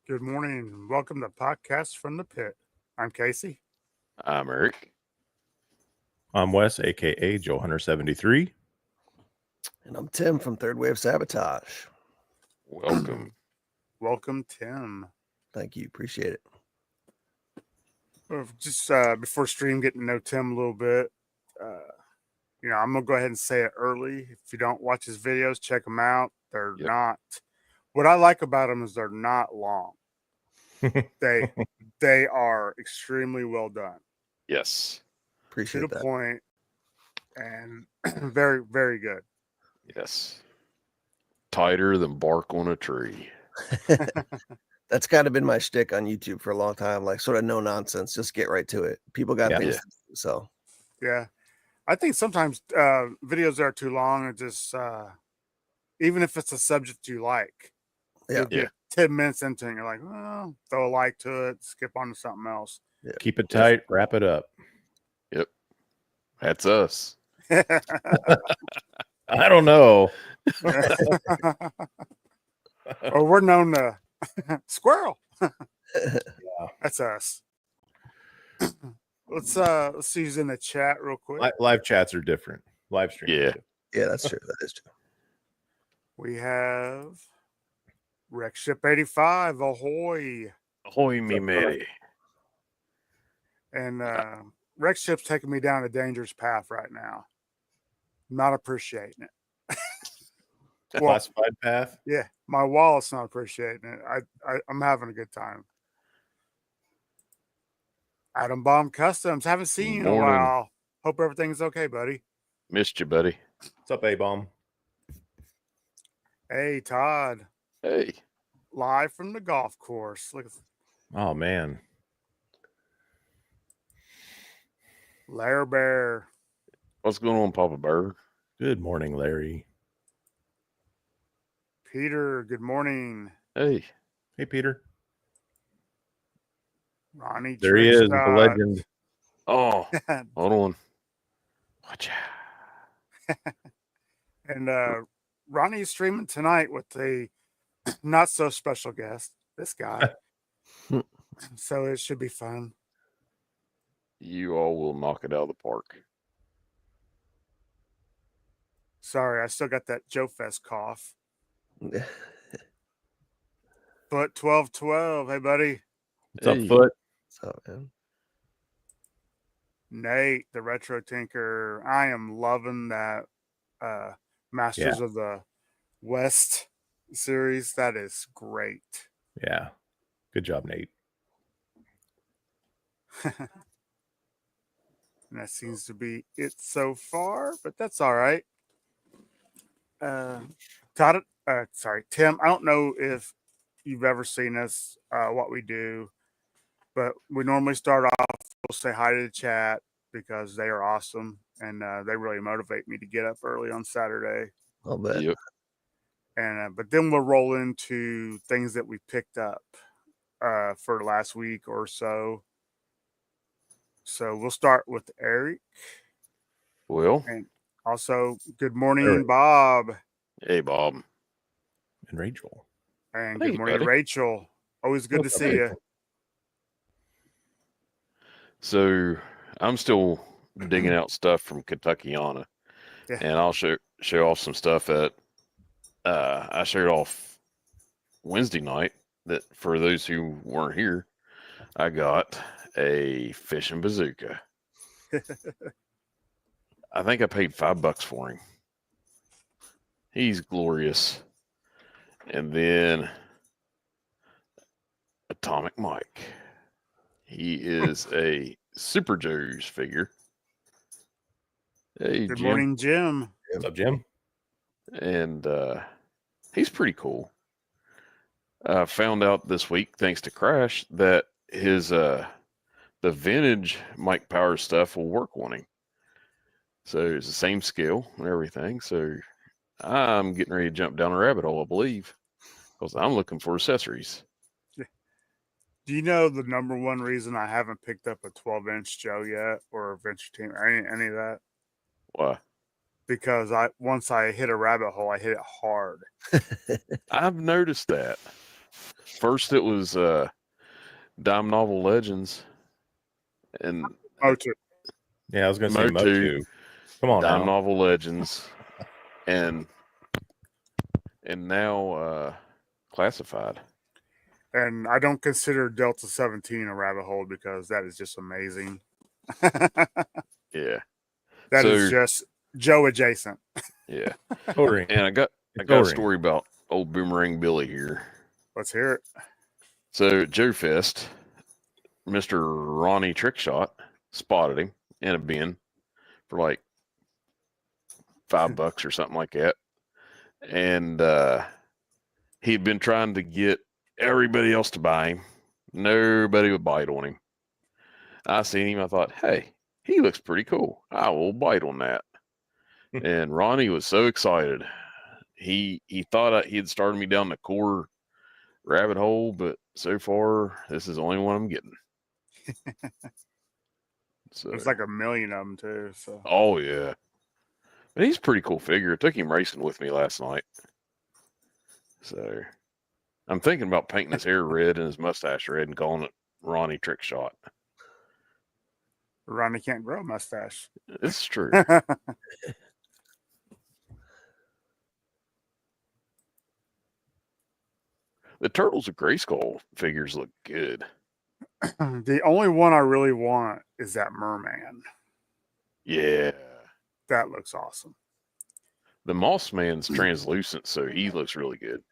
Good morning. Welcome to Podcast from the Pit. I'm Casey. I'm Eric. I'm Wes, aka Joe Hunter 73. And I'm Tim from Third Wave Sabotage. Welcome. Welcome, Tim. Thank you. Appreciate it. Just before stream, getting to know Tim a little bit. I'm going to go ahead and say it early. If you don't watch his videos, check them out. They're not. What I like about them is they're not long. They are extremely well done. Yes. Appreciate to the that. point, and very, very good. Yes. Tighter than bark on a tree. That's kind of been my shtick on YouTube for a long time, like sort of no nonsense, just get right to it. People got things to do, so. Yeah. I think sometimes videos that are too long are just, even if it's a subject you like, you'll get 10 minutes into it and you're like, well, throw a like to it, skip on to something else. Yeah. Keep it tight, wrap it up. Yep. That's us. I don't know. Or we're known to squirrel. Yeah. That's us. Let's see who's in the chat real quick. Live chats are different. Live stream. Yeah. Yeah, that's true. That is true. We have Wreck Ship 85, ahoy. Ahoy, me matey. And Wreck Ship's taking me down a dangerous path right now. Not appreciating it. Classified path. Yeah, my wallet's not appreciating it. I'm having a good time. Adam Bomb Customs, haven't seen you in a while. Hope everything's okay, buddy. Missed you, buddy. What's up, A-Bomb? Hey, Todd. Hey. Live from the golf course. Look at Oh, man. Lair Bear. What's going on, Papa Bear? Good morning, Larry. Peter, good morning. Hey. Hey, Peter. Ronnie. There he is, the legend. Oh, hold on. Watch out. And Ronnie's streaming tonight with a not so special guest, this guy. So it should be fun. You all will knock it out of the park. Sorry, I still got that Joe Fest cough. Foot 1212. Hey, buddy. What's up, Foot? What's up, man? Nate, the Retro Tinker. I am loving that Masters of the West series. That is great. Yeah. Good job, Nate. And that seems to be it so far, but that's all right. Tim, I don't know if you've ever seen us, what we do, but we normally start off, we'll say hi to the chat because they are awesome and they really motivate me to get up early on Saturday. I'll bet. Yep. And but then we'll roll into things that we picked up for last week or so. So we'll start with Eric. Well. And also, good morning, Eric. Bob. Hey, Bob. And Rachel. And Hey, good morning, buddy. Rachel. Always good What's to up, see Rachel? you. So I'm still digging out stuff from Kentuckiana. Yeah. And I'll show off some stuff that I showed off Wednesday night that for those who weren't here, I got a fishing bazooka. I think I paid $5 for him. He's glorious. And then Atomic Mike. He is a Super Joe's figure. Hey, Good Jim. morning, Jim. What's up, Jim? And he's pretty cool. I found out this week, thanks to Crash, that his the vintage Mike Power stuff will work on him. So it's the same scale and everything. So I'm getting ready to jump down a rabbit hole, I believe, because I'm looking for accessories. Do you know the number one reason I haven't picked up a 12-inch Joe yet or a Venture Team or any of that? Why? Because once I hit a rabbit hole, I hit it hard. I've noticed that. First, it was Dime Novel Legends, and Motu. Yeah, I was going to say Motu. Motu. Come on Dime now. Novel Legends, and now Classified. And I don't consider Delta 17 a rabbit hole because that is just amazing. That Yeah. is So just Joe adjacent. yeah, O-ring. and I got a O-ring. story about old Boomerang Billy here. Let's hear it. So Joe Fest, Mr. Ronnie Trickshot spotted him in a bin for like $5 or something like that, and he'd been trying to get everybody else to buy him. Nobody would bite on him. I seen him. I thought, hey, he looks pretty cool. I will bite on that. And Ronnie was so excited. He thought he had started me down the core rabbit hole, but so far this is the only one I'm getting. So There's like a million of them too. So oh yeah, but he's a pretty cool figure. I took him racing with me last night. So I'm thinking about painting his hair red and his mustache red and calling it Ronnie Trickshot. Ronnie can't grow a mustache. It's true. The Turtles of Grayskull figures look good. The only one I really want is that merman. Yeah. That looks awesome. The Moss Man's translucent, so he looks really good.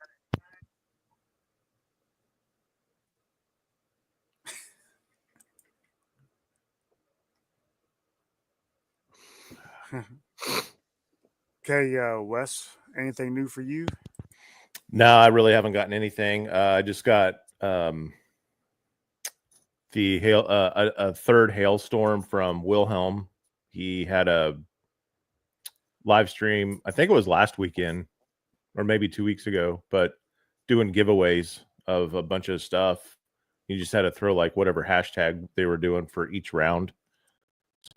Okay, Wes, anything new for you? No, I really haven't gotten anything. I just got the a third hailstorm from Wilhelm. He had a live stream, I think it was last weekend or maybe 2 weeks ago, but doing giveaways of a bunch of stuff. You just had to throw like whatever hashtag they were doing for each round.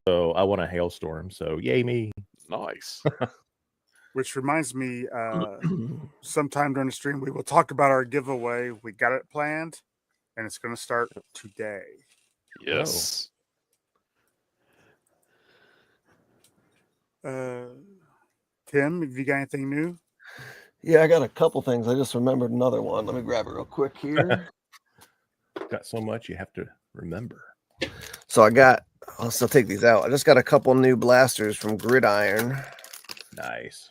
So I won a hailstorm. So yay me. Nice. Which reminds me, sometime during the stream, we will talk about our giveaway. We got it planned, and it's going to start today. Yes. Tim, have you got anything new? Yeah, I got a couple things. I just remembered another one. Let me grab it real quick here. Got so much you have to remember. So I'll still take these out. I just got a couple new blasters from Gridiron. Nice.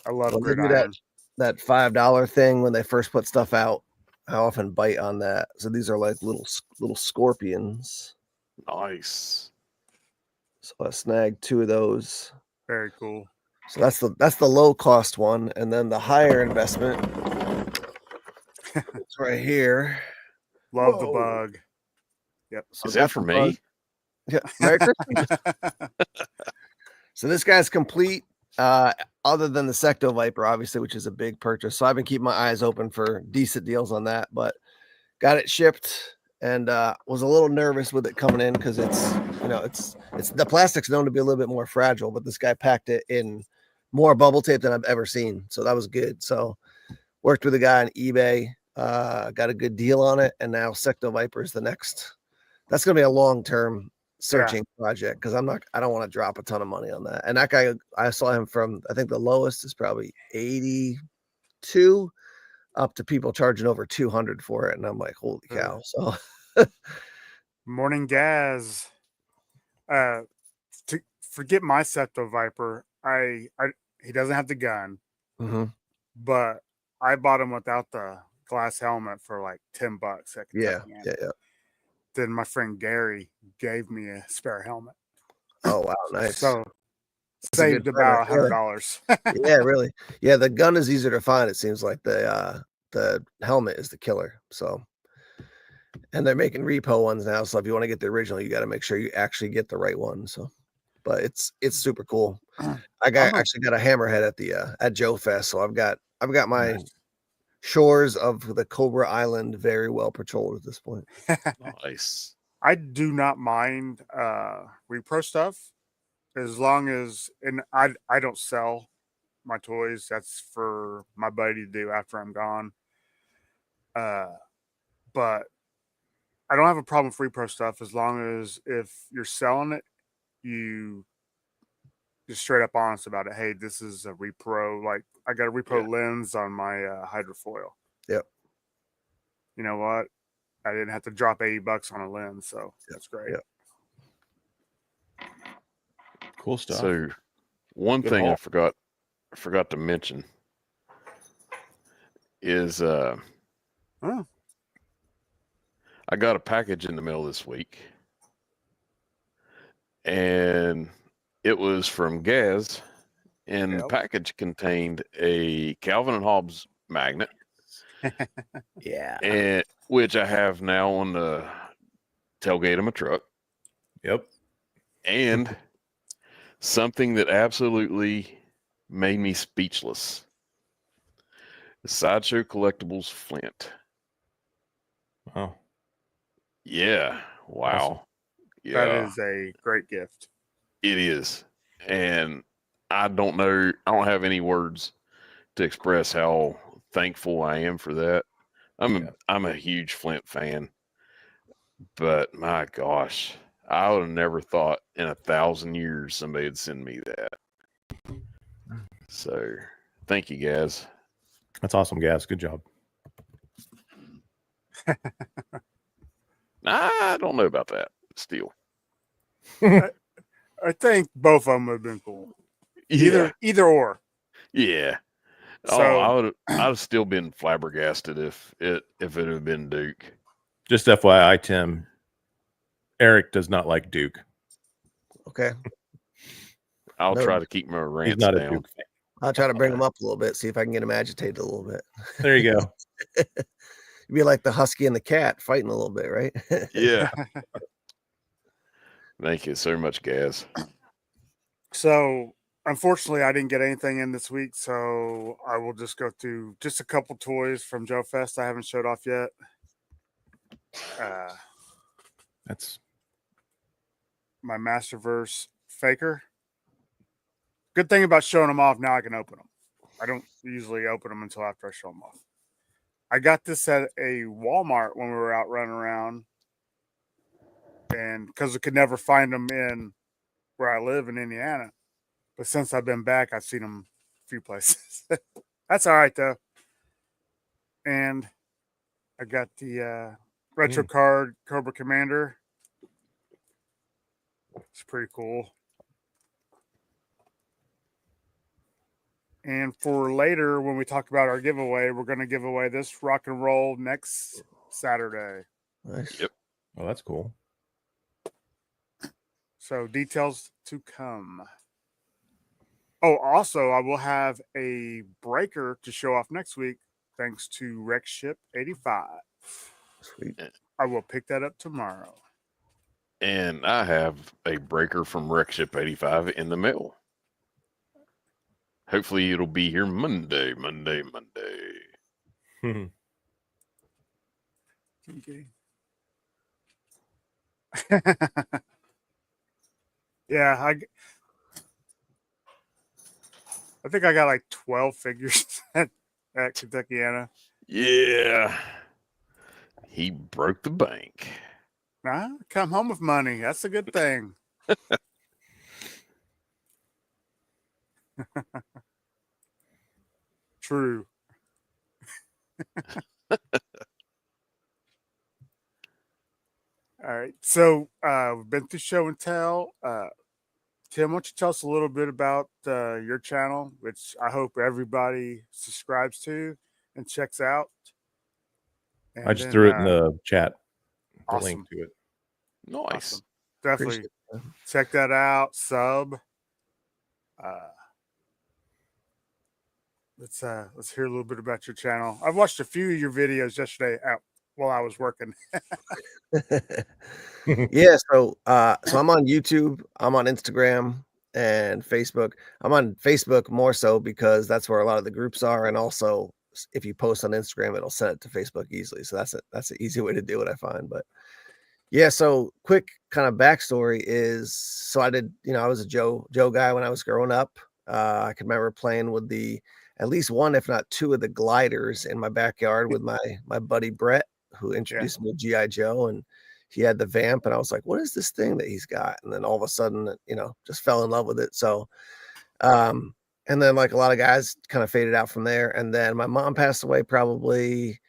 I love Well, they do Gridiron. that $5 thing when they first put stuff out. I often bite on that. So these are like little scorpions. Nice. So I snagged 2 of those. Very cool. So that's the low cost one, and then the higher investment. It's right here. Love the bug. Yep. So Is that for me? bug. Yeah. Merry Christmas. So this guy's complete. Other than the Secto Viper, obviously, which is a big purchase. So I've been keeping my eyes open for decent deals on that, but got it shipped and was a little nervous with it coming in because it's the plastic's known to be a little bit more fragile, but this guy packed it in more bubble tape than I've ever seen. So that was good. So worked with a guy on eBay, got a good deal on it, and now Secto Viper is the next. That's going to be a long-term searching project because I don't want to drop a ton of money on that. And that guy, I saw him from, I think the lowest is probably 82 up to people charging over 200 for it. And I'm like, holy cow. So Morning Gaz. To forget my Septo Viper, he doesn't have the gun, but I bought him without the glass helmet for like $10 at Kentucky. Yeah. Then my friend Gary gave me a spare helmet. Oh wow, nice. So saved about $100. Yeah, really. Yeah, the gun is easier to find. It seems like the helmet is the killer. So, and they're making repo ones now. So if you want to get the original, you got to make sure you actually get the right one. So, but it's super cool. I actually got a hammerhead at Joe Fest. So I've got my shores of the Cobra Island very well patrolled at this point. Nice. I do not mind repro stuff as long as, and I don't sell my toys. That's for my buddy to do after I'm gone. But I don't have a problem with repro stuff as long as if you're selling it, you just straight up honest about it. Hey, this is a repro. Like I got a repro lens on my hydrofoil. Yep. You know what? I didn't have to drop $80 on a lens, so that's great. Yep. Cool stuff. So one Good thing haul. I forgot to mention is Oh, I got a package in the mail this week, and it was from Gaz, and the Yep. package contained a Calvin and Hobbes magnet, Yeah. and which I have now on the tailgate of my truck, Yep. and something that absolutely made me speechless: the Sideshow Collectibles Flint. Oh, Yeah, wow. Awesome. Yeah, that is a great gift. it is. And I don't have any words to express how thankful I am for that. I'm a huge Flint fan, but my gosh, I would have never thought in 1,000 years somebody would send me that. So thank you guys. that's awesome, Gas. Good job. I don't know about that still. I think both of them have been cool. Either or. Yeah. So I'd have still been flabbergasted if it had been Duke. Just FYI, Tim, Eric does not like Duke. Okay. I'll No, try to keep my He's rants not a down. Duke fan. I'll try to bring him up a little bit, see if I can get him agitated a little bit. There you go. You'd be like the husky and the cat fighting a little bit, right? Yeah. Thank you so much, Gaz. So unfortunately, I didn't get anything in this week, so I will just go through just a couple toys from Joe Fest I haven't showed off yet. That's My Masterverse Faker. Good thing about showing them off, now I can open them. I don't usually open them until after I show them off. I got this at a Walmart when we were out running around, and because we could never find them in where I live in Indiana. But since I've been back, I've seen them a few places. That's all right, though. And I got the retro card Cobra Commander. It's pretty cool. And for later, when we talk about our giveaway, we're going to give away this rock and roll next Saturday. Nice. Yep. oh, that's cool. So details to come. Oh, also, I will have a breaker to show off next week, thanks to Rex Ship 85. Sweet. I will pick that up tomorrow. And I have a breaker from Wreckship 85 in the mail. Hopefully it'll be here Monday. Okay. Yeah, I think I got like 12 figures at Kentuckiana. Yeah. He broke the bank. Nah, come home with money. That's a good thing. True. All right. So we've been through show and tell. Tim, why don't you tell us a little bit about your channel, which I hope everybody subscribes to and checks out. And I just threw it in the chat. The awesome. link to it. Nice. Awesome. Definitely Appreciate it. check that out. Sub. Let's hear a little bit about your channel. I've watched a few of your videos yesterday while I was working. Yeah, so I'm on YouTube, I'm on Instagram and Facebook. I'm on Facebook more so because that's where a lot of the groups are, and also if you post on Instagram, it'll send it to Facebook easily. So that's an easy way to do it, I find. But yeah, so quick kind of backstory is, so I did, I was a Joe guy when I was growing up. I can remember playing with the at least one, if not two, of the gliders in my backyard with my buddy Brett, who introduced me to GI Joe, and he had the Vamp, and I was like, "What is this thing that he's got?" And then all of a sudden, just fell in love with it. So, and then like a lot of guys, kind of faded out from there. And then my mom passed away probably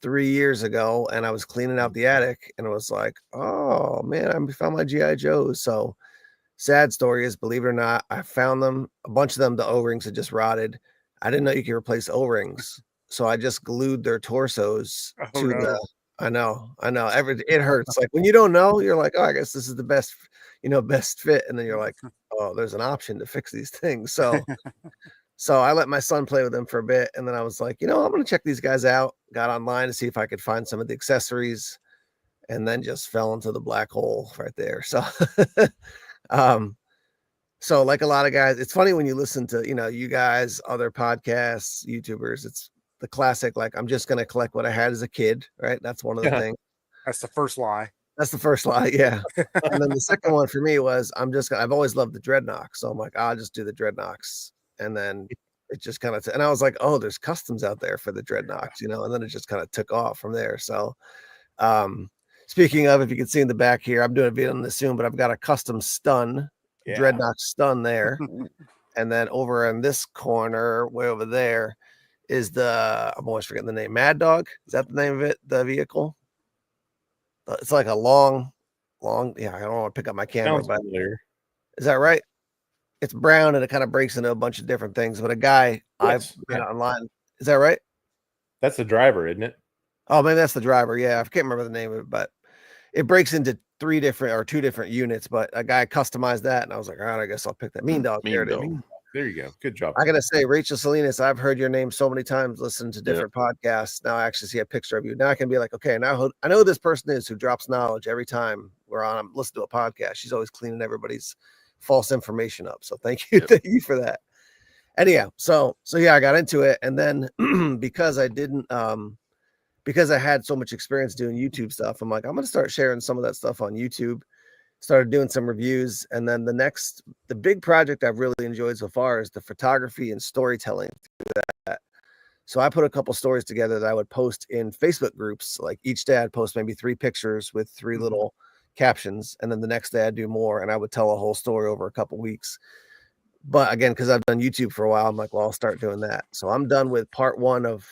3 years ago, and I was cleaning out the attic, and it was like, "Oh man, I found my GI Joes." So sad story is, believe it or not, I found them, a bunch of them, the O-rings had just rotted. I didn't know you could replace O-rings. So I just glued their torsos to the, I know. It hurts. Like when you don't know, you're like, "Oh, I guess this is the best, best fit." And then you're like, "Oh, there's an option to fix these things." So I let my son play with them for a bit. And then I was like, I'm going to check these guys out. Got online to see if I could find some of the accessories, and then just fell into the black hole right there. So, so like a lot of guys, it's funny when you listen to, you guys, other podcasts, YouTubers, it's the classic, like, I'm just going to collect what I had as a kid, right? That's one of the things. That's the first lie. That's the first lie. Yeah. And then the second one for me was, I've always loved the Dreadnoks. So I'm like, I'll just do the Dreadnoks. And then it just kind of, and I was like, oh, there's customs out there for the Dreadnoks, and then it just kind of took off from there. So, speaking of, if you can see in the back here, I'm doing a video on this soon, but I've got a custom stun, Dreadnought stun there. And then over in this corner, way over there, is I'm always forgetting the name. Mad Dog. Is that the name of it? The vehicle? It's like a long, yeah, I don't want to pick up my camera, but is that right? It's brown and it kind of breaks into a bunch of different things. But a guy I've been online. Is that right? That's the driver, isn't it? Oh, maybe that's the driver. Yeah, I can't remember the name of it, but it breaks into two different units. But a guy customized that, and I was like, all right, I guess I'll pick that. Mean Dog. There you go. Good job. I gotta say, Rachel Salinas, I've heard your name so many times, listening to different podcasts. Now I actually see a picture of you. Now I can be like, okay, now I know who this person is who drops knowledge every time we're on. I'm listening to a podcast. She's always cleaning everybody's false information up. So thank you, thank you for that. Anyhow, so yeah, I got into it, and then because I didn't, because I had so much experience doing YouTube stuff, I'm like, I'm gonna start sharing some of that stuff on YouTube. Started doing some reviews, and then the big project I've really enjoyed so far is the photography and storytelling through that. So I put a couple stories together that I would post in Facebook groups. Like each day I'd post maybe 3 pictures with 3 little captions, and then the next day I'd do more, and I would tell a whole story over a couple weeks. But again, because I've done YouTube for a while, I'm like, well, I'll start doing that. So I'm done with part 1 of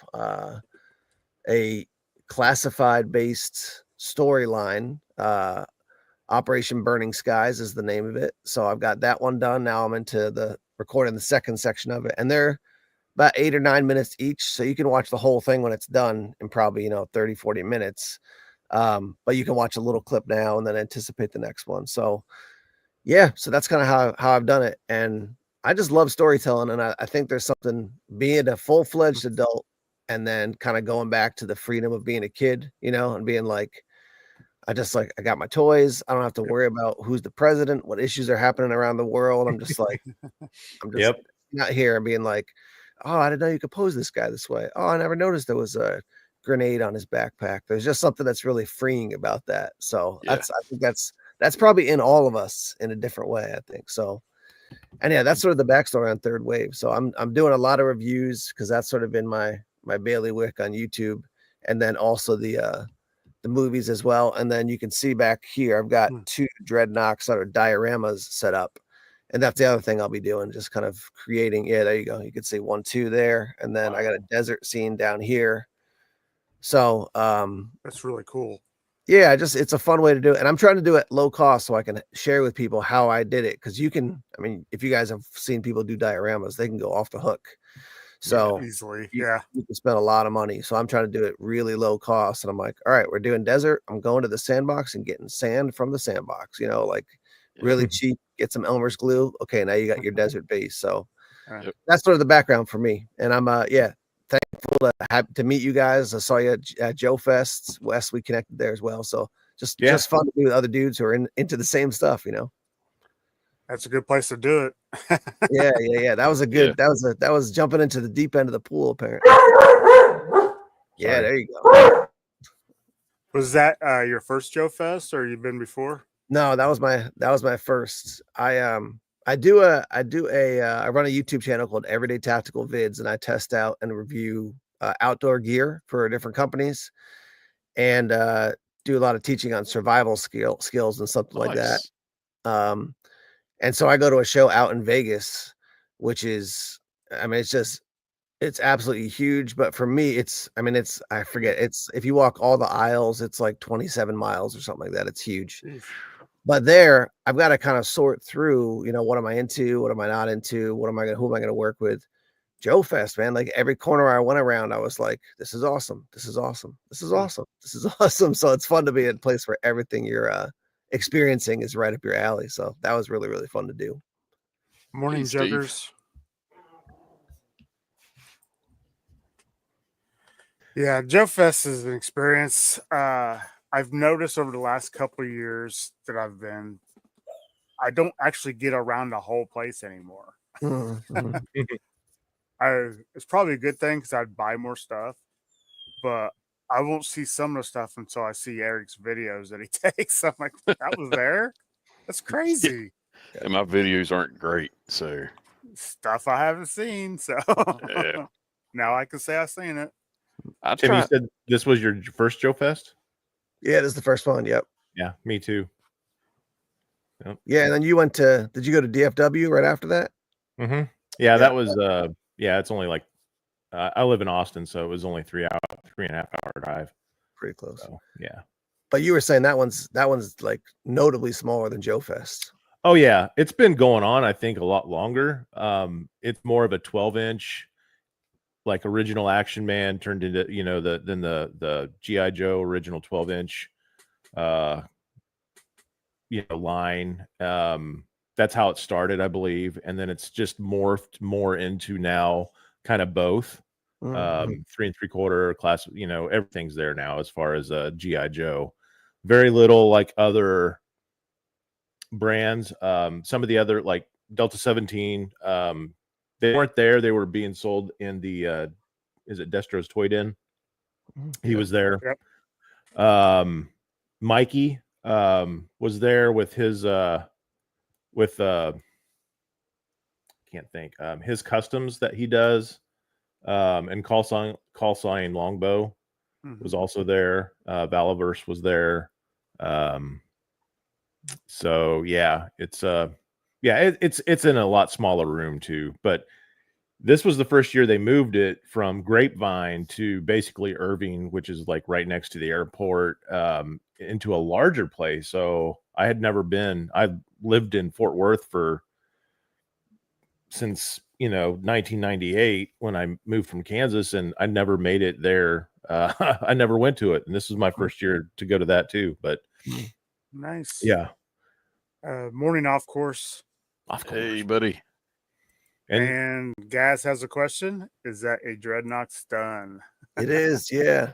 a classified based storyline. Operation Burning Skies is the name of it. So I've got that one done. Now I'm into the recording the second section of it, and they're about 8 or 9 minutes each. So you can watch the whole thing when it's done in probably, 30, 40 minutes. But you can watch a little clip now and then anticipate the next one. So yeah, so that's kind of how I've done it. And I just love storytelling. And I think there's something being a full-fledged adult and then kind of going back to the freedom of being a kid, and being like, I got my toys. I don't have to worry about who's the president, what issues are happening around the world. I'm just like, not here and being like, oh, I didn't know you could pose this guy this way. Oh, I never noticed there was a grenade on his backpack. There's just something that's really freeing about that. So I think that's probably in all of us in a different way, I think. So, and yeah, that's sort of the backstory on Third Wave. So I'm doing a lot of reviews because that's sort of been my bailiwick on YouTube, and then also the movies as well. And then you can see back here, I've got 2 Dreadnoks that are dioramas set up. And that's the other thing I'll be doing, just kind of creating. Yeah, there you go. You can see 1, 2 there. And then I got a desert scene down here. So that's really cool. Yeah, it's a fun way to do it. And I'm trying to do it low cost so I can share with people how I did it. Because if you guys have seen people do dioramas, they can go off the hook. So easily, you can spend a lot of money. So I'm trying to do it really low cost. And I'm like, all right, we're doing desert. I'm going to the sandbox and getting sand from the sandbox, really cheap, get some Elmer's glue. Okay, now you got your desert base. So that's sort of the background for me. And I'm thankful to meet you guys. I saw you at Joe Fest. Wes, we connected there as well. So just fun to be with other dudes who are into the same stuff, That's a good place to do it. Yeah. That was a good. That was jumping into the deep end of the pool, apparently. Yeah, there you go. Was that your first Joe Fest, or you've been before? No, that was my first. I I run a YouTube channel called Everyday Tactical Vids, and I test out and review outdoor gear for different companies, and do a lot of teaching on survival skills and something like that. Nice. And so I go to a show out in Vegas, which is, I mean, it's absolutely huge. But for me, I forget, if you walk all the aisles, it's like 27 miles or something like that. It's huge. But there, I've got to kind of sort through, what am I into? What am I not into? Who am I going to work with? Joe Fest, man. Like every corner I went around, I was like, this is awesome. This is awesome. This is awesome. This is awesome. So it's fun to be in a place where everything you're experiencing is right up your alley. So that was really, really fun to do. Morning, Hey, Steve. Juggers. Yeah, Joe Fest is an experience. I've noticed over the last couple of years that I don't actually get around the whole place anymore. Mhm. It's probably a good thing because I'd buy more stuff, but I won't see some of the stuff until I see Eric's videos that he takes. I'm like, that was there? That's crazy. And my videos aren't great, so Stuff I haven't seen. So yeah. now I can say I've seen it. I Tim, you try. said this was your first Joe Fest? Yeah, this is the first one. Yep. Yeah, me too. Yeah, and then did you go to DFW right after that? Mm-hmm. Yeah, that was it's only like I live in Austin, so it was only 3.5 hour drive. Pretty close. So yeah. But you were saying that one's like notably smaller than Joe Fest. Oh yeah, it's been going on, I think, a lot longer. It's more of a 12-inch, like original Action Man turned into the GI Joe original 12-inch line. That's how it started, I believe, and then it's just morphed more into now kind of both. 3 3/4 class, everything's there now as far as GI Joe. Very little like other brands. Some of the other like Delta 17, they weren't there. They were being sold in the is it Destro's Toy Den? He was there. Yep. Mikey was there with his can't think, his customs that he does, and call sign Longbow was also there. Valaverse was there. So yeah, it's it's in a lot smaller room too, but this was the first year they moved it from Grapevine to basically Irving, which is like right next to the airport, into a larger place. So I had never been. I lived in Fort Worth since 1998 when I moved from Kansas, and I never made it there. I never went to it, and this was my first year to go to that too. But Nice. yeah, morning off course. Hey, buddy. And Gaz has a question. Is that a Dreadnought stun? It is, yeah.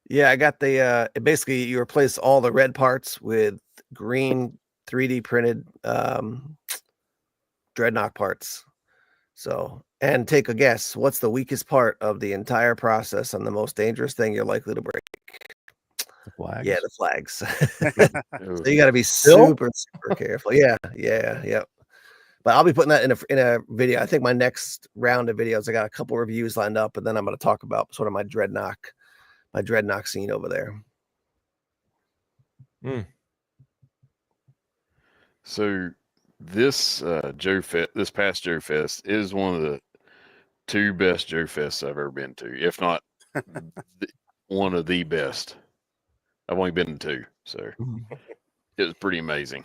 Yeah, I got basically you replace all the red parts with green 3D printed Dreadnought parts. So, and take a guess, what's the weakest part of the entire process and the most dangerous thing you're likely to break? the flags. Yeah, the flags. So you got to be super careful. Yeah. But I'll be putting that in a video. I think my next round of videos, I got a couple reviews lined up, and then I'm going to talk about sort of my Dreadnought scene over there. So this this past Joe Fest is one of the 2 best Joe Fests I've ever been to, if not one of the best. I've only been to 2, so it was pretty amazing.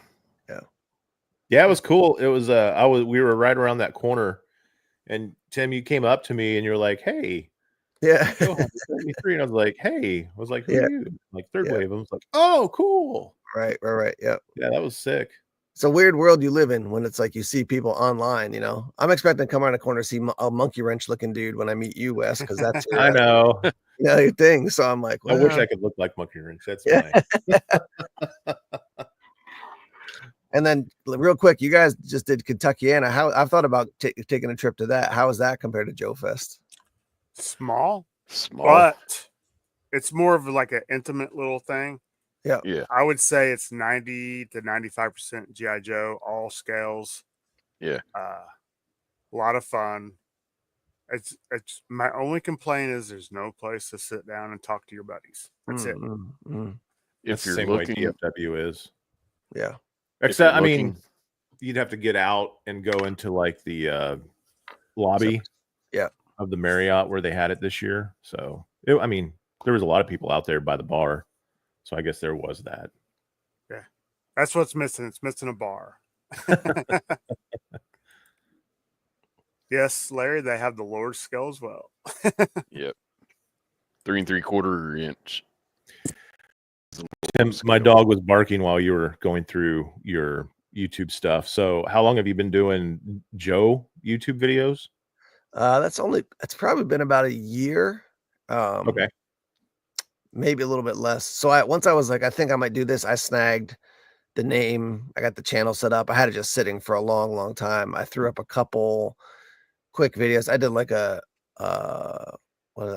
Yeah, it was cool. It was we were right around that corner, and Tim, you came up to me and you're like, "Hey, yeah." And I was like, "Hey," I was like, "Who are you?" Like Third Wave. I was like, "Oh, cool." Right. Yep. Yeah, that was sick. It's a weird world you live in when it's like you see people online. I'm expecting to come around a corner see a monkey wrench looking dude when I meet you, Wes, because that's I know. your thing. So I'm like, I wish I could look like Monkey Wrench. That's yeah. fine. And then real quick, you guys just did Kentuckiana. I've thought about taking a trip to that. How is that compared to Joe Fest? Small, Small. but it's more of like an intimate little thing. Yeah. Yeah. I would say it's 90 to 95% GI Joe, all scales. Yeah. A lot of fun. It's my only complaint is there's no place to sit down and talk to your buddies. That's it. That's If the you're same way looking, DFW is. Yeah. Except, I looking, mean, you'd have to get out and go into like the lobby Yeah. of the Marriott where they had it this year. So, I mean, there was a lot of people out there by the bar. So I guess there was that. Yeah. That's what's missing. It's missing a bar. Yes, Larry, they have the Lord's scale as well. yep. 3 3/4 inch. Tim, my dog was barking while you were going through your YouTube stuff. So how long have you been doing Joe YouTube videos? It's probably been about a year. Okay. Maybe a little bit less. So once I was like, I think I might do this, I snagged the name. I got the channel set up. I had it just sitting for a long, long time. I threw up a couple quick videos. I did like I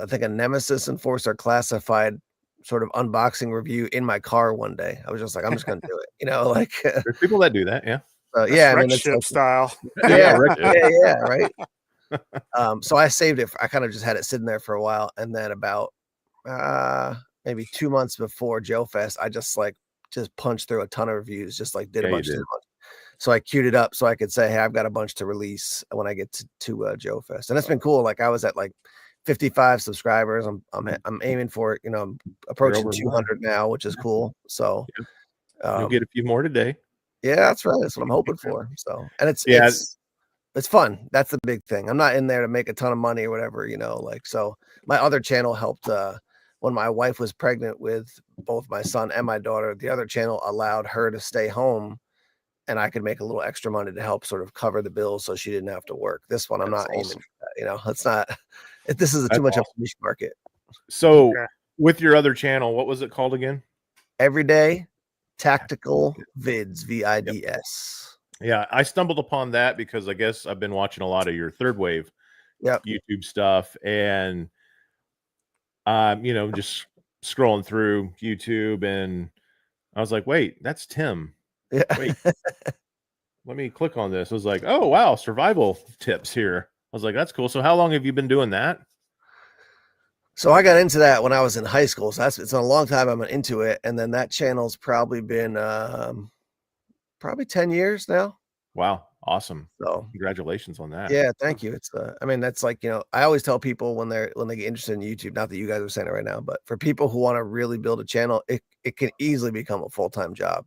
think a Nemesis Enforcer Classified sort of unboxing review in my car one day. I was just like, I'm just gonna do it, like There's people that do that, yeah. yeah, I mean, Wreck it's ship like, style. yeah, Yeah. right. So I saved it. I kind of just had it sitting there for a while, and then about maybe 2 months before Joe Fest, I just punched through a ton of reviews, just like did a Yeah, you bunch did. of them. So I queued it up so I could say, hey, I've got a bunch to release when I get to Joe Fest, and it's been cool. Like I was at like 55 subscribers. I'm aiming for it. I'm approaching over 200 now, which is cool. So You'll get a few more today. yeah, that's right. That's what I'm hoping for. So, and Yeah. it's fun. That's the big thing. I'm not in there to make a ton of money or whatever, so my other channel helped when my wife was pregnant with both my son and my daughter. The other channel allowed her to stay home and I could make a little extra money to help sort of cover the bills so she didn't have to work. This one, I'm That's not aiming awesome. for that, it's not, this is too That's much of awesome. a niche market. So Yeah. with your other channel, what was it called again? Everyday Tactical Vids, VIDS. Yeah, I stumbled upon that because I guess I've been watching a lot of your third wave YouTube stuff, and just scrolling through YouTube, and I was like, wait, that's Tim. Yeah. Wait, let me click on this. I was like, oh wow, survival tips here. I was like, that's cool. So how long have you been doing that? So I got into that when I was in high school. So it's a long time I'm into it. And then that channel's probably been probably 10 years now. Wow, awesome. So congratulations on that. Yeah, thank you. It's that's like, I always tell people when they get interested in YouTube, not that you guys are saying it right now, but for people who want to really build a channel, it can easily become a full-time job.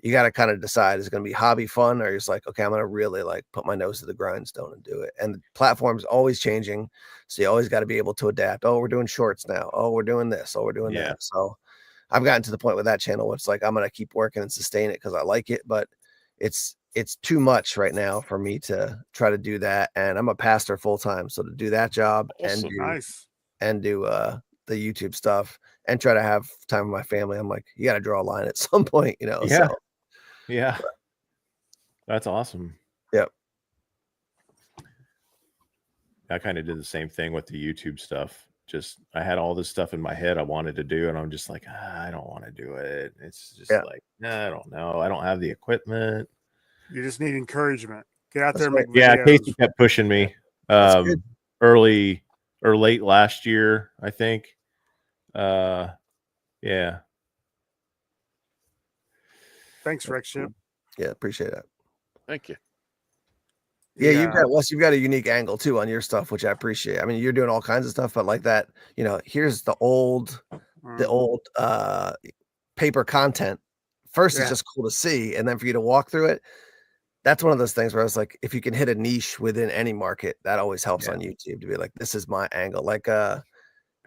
You got to kind of decide, is it going to be hobby fun, or you're just like, okay, I'm going to really like put my nose to the grindstone and do it. And the platform's always changing. So you always got to be able to adapt. Oh, we're doing shorts now. Oh, we're doing this. Oh, we're doing that. So I've gotten to the point with that channel where it's like, I'm going to keep working and sustain it because I like it, but it's too much right now for me to try to do that. And I'm a pastor full time. So to do that job Awesome. and do the YouTube stuff and try to have time with my family, I'm like, you got to draw a line at some point, Yeah. So. Yeah. That's awesome. Yep. I kind of did the same thing with the YouTube stuff. Just I had all this stuff in my head I wanted to do, and I'm just like, I don't want to do it. It's just like, I don't know. I don't have the equipment. You just need encouragement. Get out there and right. make videos. Casey kept pushing me early or late last year, I think. Yeah. Thanks, Rex Ship. Yeah, appreciate that. Thank you. Yeah, you've got a unique angle too on your stuff, which I appreciate. I mean, you're doing all kinds of stuff, but like that, here's the old paper content. First, it's just cool to see, and then for you to walk through it, that's one of those things where I was like, if you can hit a niche within any market, that always helps on YouTube to be like, this is my angle. Like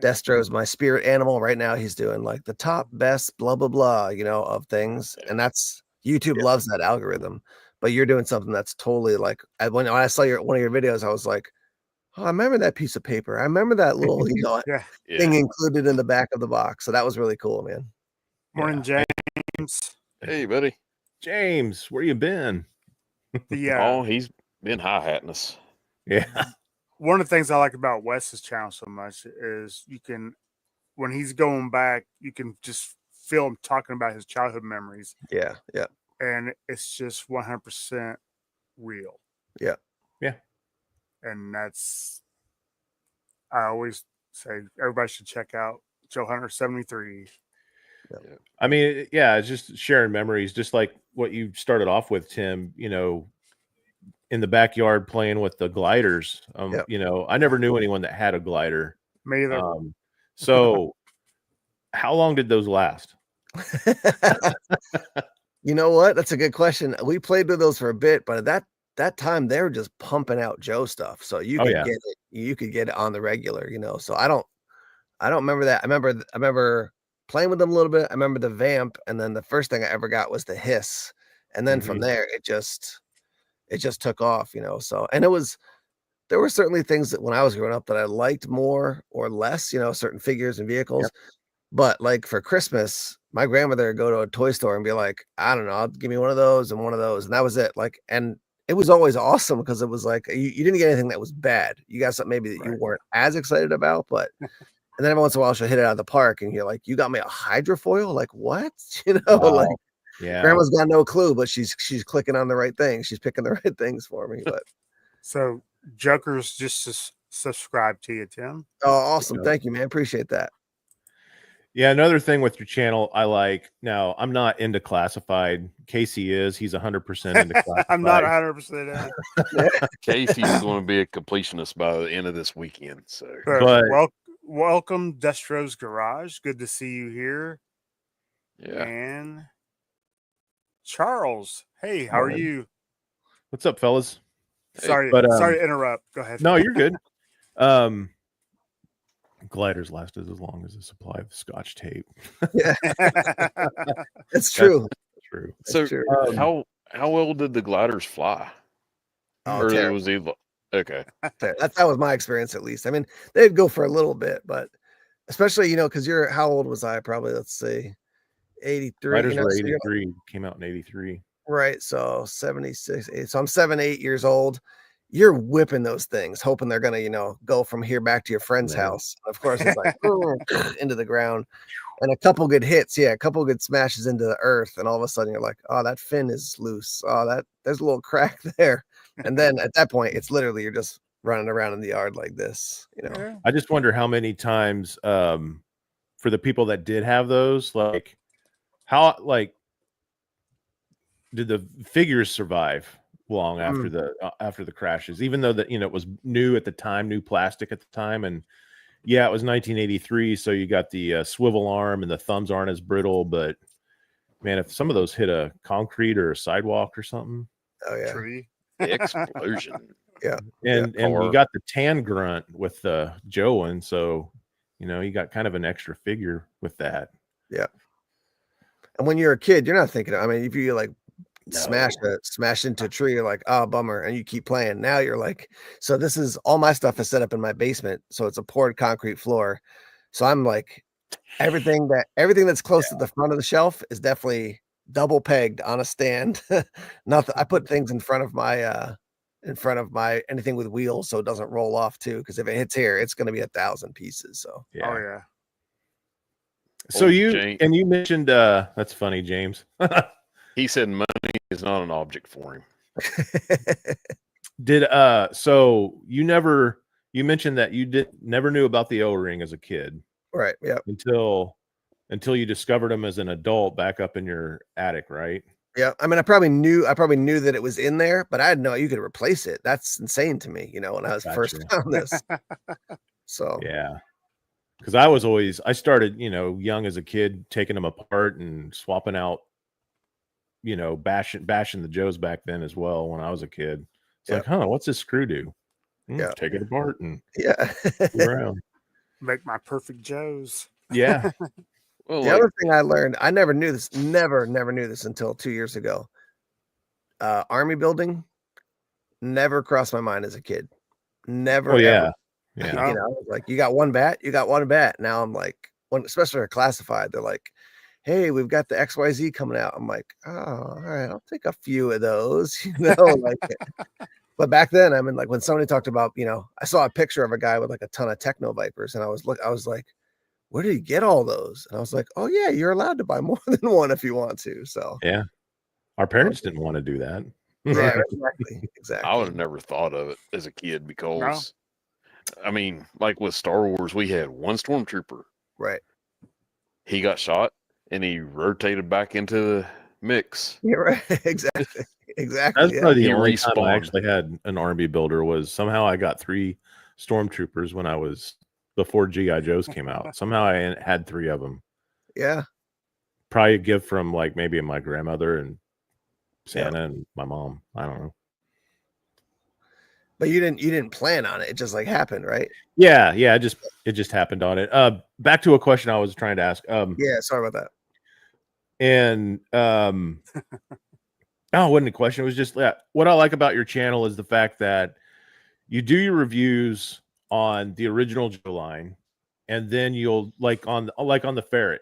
Destro's my spirit animal right now. He's doing like the top best blah blah blah, of things, and that's YouTube loves that algorithm. But you're doing something that's totally like, when I saw one of your videos, I was like, oh, I remember that piece of paper. I remember that little thing included in the back of the box. So that was really cool, man. Morning, James. Hey, buddy. James, where you been? Yeah. He's been high-hatting us. Yeah. One of the things I like about Wes's channel so much is when he's going back, you can just feel him talking about his childhood memories. Yeah. And it's just 100% real. Yeah. Yeah. And that's, I always say everybody should check out Joe Hunter 73. I mean, yeah, it's just sharing memories, just like what you started off with, Tim, in the backyard playing with the gliders. Yep. I never knew anyone that had a glider. Me either. So how long did those last? You know what? That's a good question. We played with those for a bit, but at that time they were just pumping out Joe stuff. So you could get it. You could get it on the regular, So I don't remember that. I remember playing with them a little bit. I remember the Vamp, and then the first thing I ever got was the Hiss. And then from there it just took off, So, and there were certainly things that when I was growing up that I liked more or less, certain figures and vehicles. Yep. But like for Christmas, my grandmother would go to a toy store and be like, I don't know, give me one of those and one of those. And that was it. Like, and it was always awesome because it was like, you didn't get anything that was bad. You got something maybe that you weren't as excited about, but, and then every once in a while she'll hit it out of the park and you're like, you got me a hydrofoil? Like what? Wow. Like Yeah. Grandma's got no clue, but she's clicking on the right thing. She's picking the right things for me. But So Joker's just subscribe to you, Tim. oh, awesome. Thank you, man. Appreciate that. Yeah, another thing with your channel I like. Now, I'm not into classified. Casey is. He's 100% into classified. I'm not 100% in. Casey's going to be a completionist by the end of this weekend. So, But welcome, Destro's Garage. Good to see you here. yeah. And Charles, hey, how are you? What's up, fellas? Sorry but, sorry to interrupt. Go ahead. No, you're good. Gliders lasted as long as a supply of Scotch tape. Yeah, it's true. That's true. So, true. how well did the gliders fly? Or terrible. was he okay? That was my experience, at least. I mean, they'd go for a little bit, but especially because how old was I? Probably, let's say 83. Gliders were 83. Came out in 83. Right. So 76. So I'm 7, 8 years old. You're whipping those things, hoping they're gonna, go from here back to your friend's house. Of course, it's like into the ground, and a couple good hits, a couple good smashes into the earth, and all of a sudden you're like, oh, that fin is loose. Oh, there's a little crack there, and then at that point, it's literally you're just running around in the yard like this. I just wonder how many times, for the people that did have those, like, how did the figures survive long after the crashes, even though that it was new at the time, new plastic at the time, and it was 1983, so you got the swivel arm and the thumbs aren't as brittle, but man, if some of those hit a concrete or a sidewalk or something, Tree. The explosion. and you got the tan grunt with the Joe, and so you got kind of an extra figure with that. And when you're a kid, you're not thinking, I mean, if you smash into a tree, you're like, oh, bummer, and you keep playing. Now you're like, so this is all my stuff is set up in my basement, so it's a poured concrete floor, so I'm like, everything that's close to the front of the shelf is definitely double pegged on a stand. Nothing, I put things in front of my anything with wheels so it doesn't roll off too, because if it hits here, it's going to be 1,000 pieces. So Oh yeah. So you mentioned that's funny, James. He said money is not an object for him. So you mentioned that you never knew about the O-ring as a kid, right? Yeah. Until you discovered them as an adult back up in your attic, right? Yeah. I mean, I probably knew that it was in there, but I didn't know you could replace it. That's insane to me, when I was first found this. So yeah. Because I started, young as a kid, taking them apart and swapping out, bashing the Joes back then as well when I was a kid. It's like, what's this screw do? Take it apart and around. Make my perfect Joes. Yeah. Well, the other thing I learned, I never knew this, never knew this until 2 years ago. Army building never crossed my mind as a kid. Never. Oh, yeah. Ever. Yeah. Like, you got one bat. Now I'm like, especially for classified, they're like, hey, we've got the XYZ coming out. I'm like, oh, all right, I'll take a few of those, But back then, I mean, like when somebody talked about, I saw a picture of a guy with like a ton of Techno Vipers, and I was like, where did you get all those? And I was like, oh yeah, you're allowed to buy more than one if you want to. So yeah, our parents didn't want to do that. Yeah, Right. exactly. Exactly. I would have never thought of it as a kid No. because, I mean, like with Star Wars, we had one stormtrooper. Right. He got shot and he rotated back into the mix. You're right. Exactly. Exactly. That's Yeah. probably the He only time I respawned. actually had an army builder was somehow I got 3 stormtroopers when I was before GI Joes came out. Somehow I had 3 of them. Yeah. Probably a gift from like maybe my grandmother and Yeah. Santa and my mom. I don't know. But you didn't plan on it. It just like happened, right? Yeah, it just happened on it. Back to a question I was trying to ask. Yeah. Sorry about that. And no, it wasn't a question. It was just what I like about your channel is the fact that you do your reviews on the original Joe line, and then you'll like on the ferret.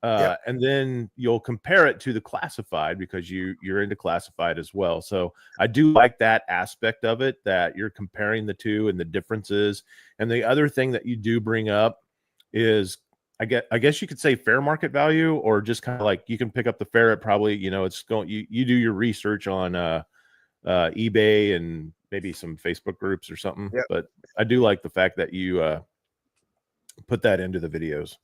Yep. And then you'll compare it to the classified because you're into classified as well. So I do like that aspect of it, that you're comparing the two and the differences. And the other thing that you do bring up is I guess you could say fair market value, or just kind of like you can pick up the ferret, probably, it's going, you do your research on eBay and maybe some Facebook groups or something. Yep. But I do like the fact that you put that into the videos.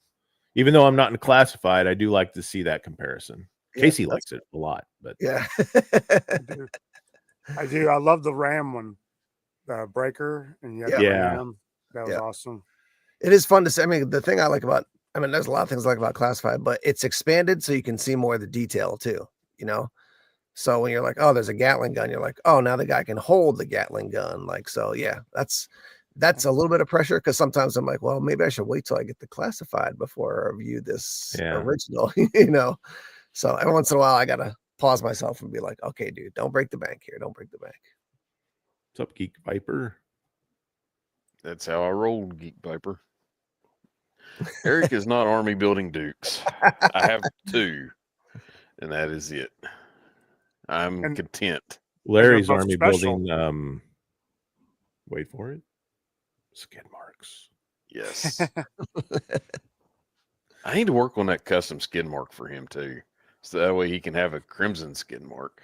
Even though I'm not in classified, I do like to see that comparison. Yeah, Casey likes it a lot, but yeah. I do. I love the Ram one, the breaker, and you have the Yeah. Ram. That was Yeah. awesome. It is fun to see. I mean, the thing I like about, there's a lot of things I like about classified, but it's expanded so you can see more of the detail too, So when you're like, oh, there's a Gatling gun, you're like, oh, now the guy can hold the Gatling gun. Like, so yeah, that's a little bit of pressure, because sometimes I'm like, well, maybe I should wait till I get the classified before I review this original, So every once in a while, I gotta pause myself and be like, okay, dude, don't break the bank here. Don't break the bank. what's up, Geek Viper? That's how I rolled, Geek Viper. Eric is not army building dukes. I have 2, and that is it. I'm content. Larry's both army special. building. Wait for it. Skid marks. Yes. I need to work on that custom skid mark for him too, so that way he can have a crimson skid mark.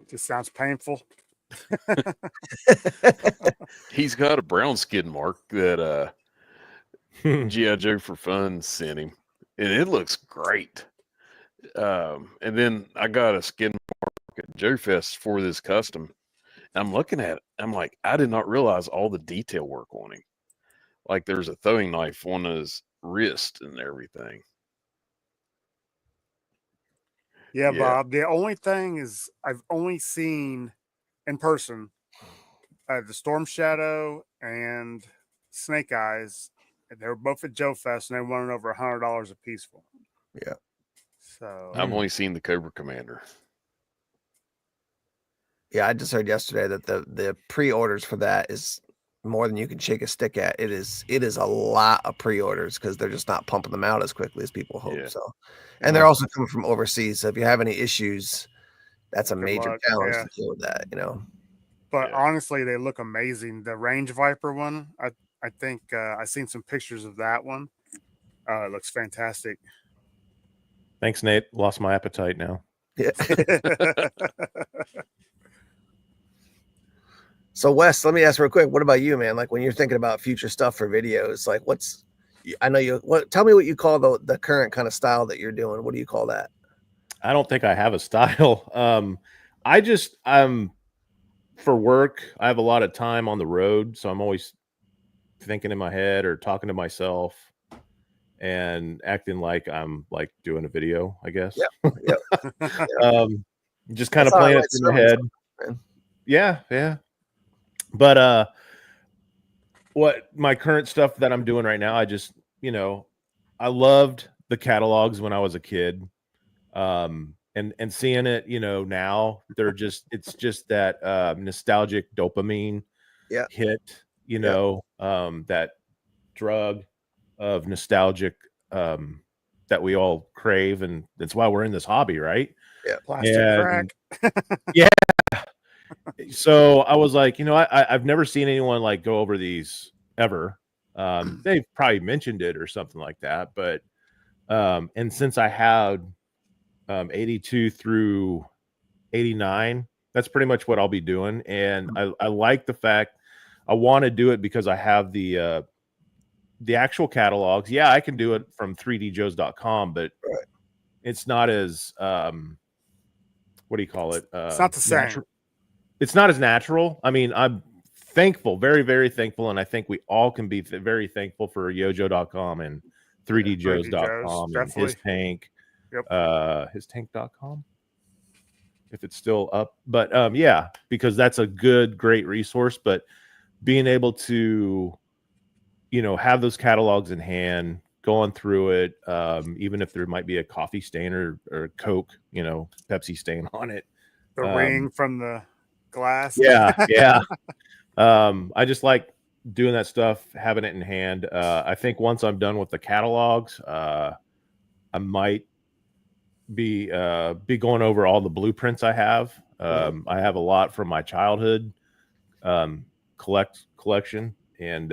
Just sounds painful. He's got a brown skid mark that G.I. Joe for Fun sent him, and it looks great. And then I got a skid mark at Joe Fest for this custom. I'm looking at it. I'm like, I did not realize all the detail work on him. Like there's a throwing knife on his wrist and everything. Yeah, Yeah. Bob. The only thing is I've only seen in person the Storm Shadow and Snake Eyes. And they were both at Joe Fest, and they wanted over $100 a piece for them. Yeah. So I've only seen the Cobra Commander. Yeah, I just heard yesterday that the pre-orders for that is more than you can shake a stick at. It is a lot of pre-orders because they're just not pumping them out as quickly as people hope. Yeah. So, and they're also coming from overseas. So if you have any issues, that's a major luck, challenge yeah. to deal with that. But Yeah. honestly, they look amazing. The Range Viper one, I think I've seen some pictures of that one. It looks fantastic. Thanks, Nate. Lost my appetite now. Yeah. So Wes, let me ask real quick. What about you, man? Like when you're thinking about future stuff for videos, like tell me what you call the current kind of style that you're doing. What do you call that? I don't think I have a style. I'm for work. I have a lot of time on the road, so I'm always thinking in my head or talking to myself and acting like I'm like doing a video, I guess. Yep. Just kind of That's how I playing it write in my head. man. Yeah. But what my current stuff that I'm doing right now, I just, I loved the catalogs when I was a kid. And seeing it, now it's just that nostalgic dopamine hit, that drug of nostalgic that we all crave, and that's why we're in this hobby, right? Yeah. Plastic crack. Yeah. So I was like, I've never seen anyone like go over these ever. They've probably mentioned it or something like that, but and since I had 82 through 89, that's pretty much what I'll be doing. And I like the fact I want to do it because I have the actual catalogs. Yeah, I can do it from 3djoes.com, but it's not as what do you call it? It's not the same. It's not as natural. I mean, I'm thankful, very, very thankful, and I think we all can be very thankful for yojo.com and 3djoes.com and his tank. Yep. Histank.com, if it's still up. But yeah, because that's a great resource. But being able to, have those catalogs in hand, going through it, even if there might be a coffee stain or Coke, Pepsi stain on it. The ring from the glass. Yeah. I just like doing that stuff, having it in hand. I think once I'm done with the catalogs, I might be going over all the blueprints I have. I have a lot from my childhood collection, and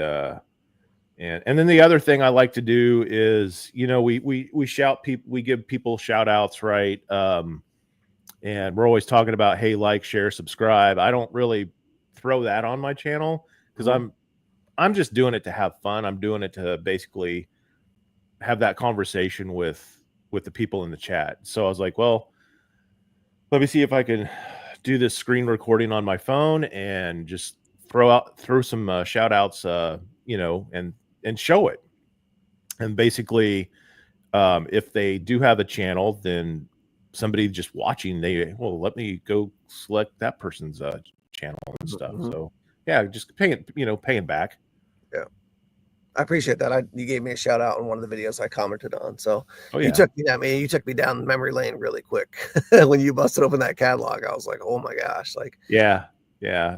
then the other thing I like to do is, we shout people, we give people shout outs, right? And we're always talking about, hey, like, share, subscribe. I don't really throw that on my channel because I'm just doing it to have fun. I'm doing it to basically have that conversation with the people in the chat. So I was like, well, let me see if I can do this screen recording on my phone and just throw some shout outs, and show it. And basically, if they do have a channel, then somebody just watching, let me go select that person's channel and stuff. So yeah, just paying back. Yeah, I appreciate that. You gave me a shout out on one of the videos I commented on. So yeah. you took me down memory lane really quick when you busted open that catalog. I was like, oh my gosh, like yeah.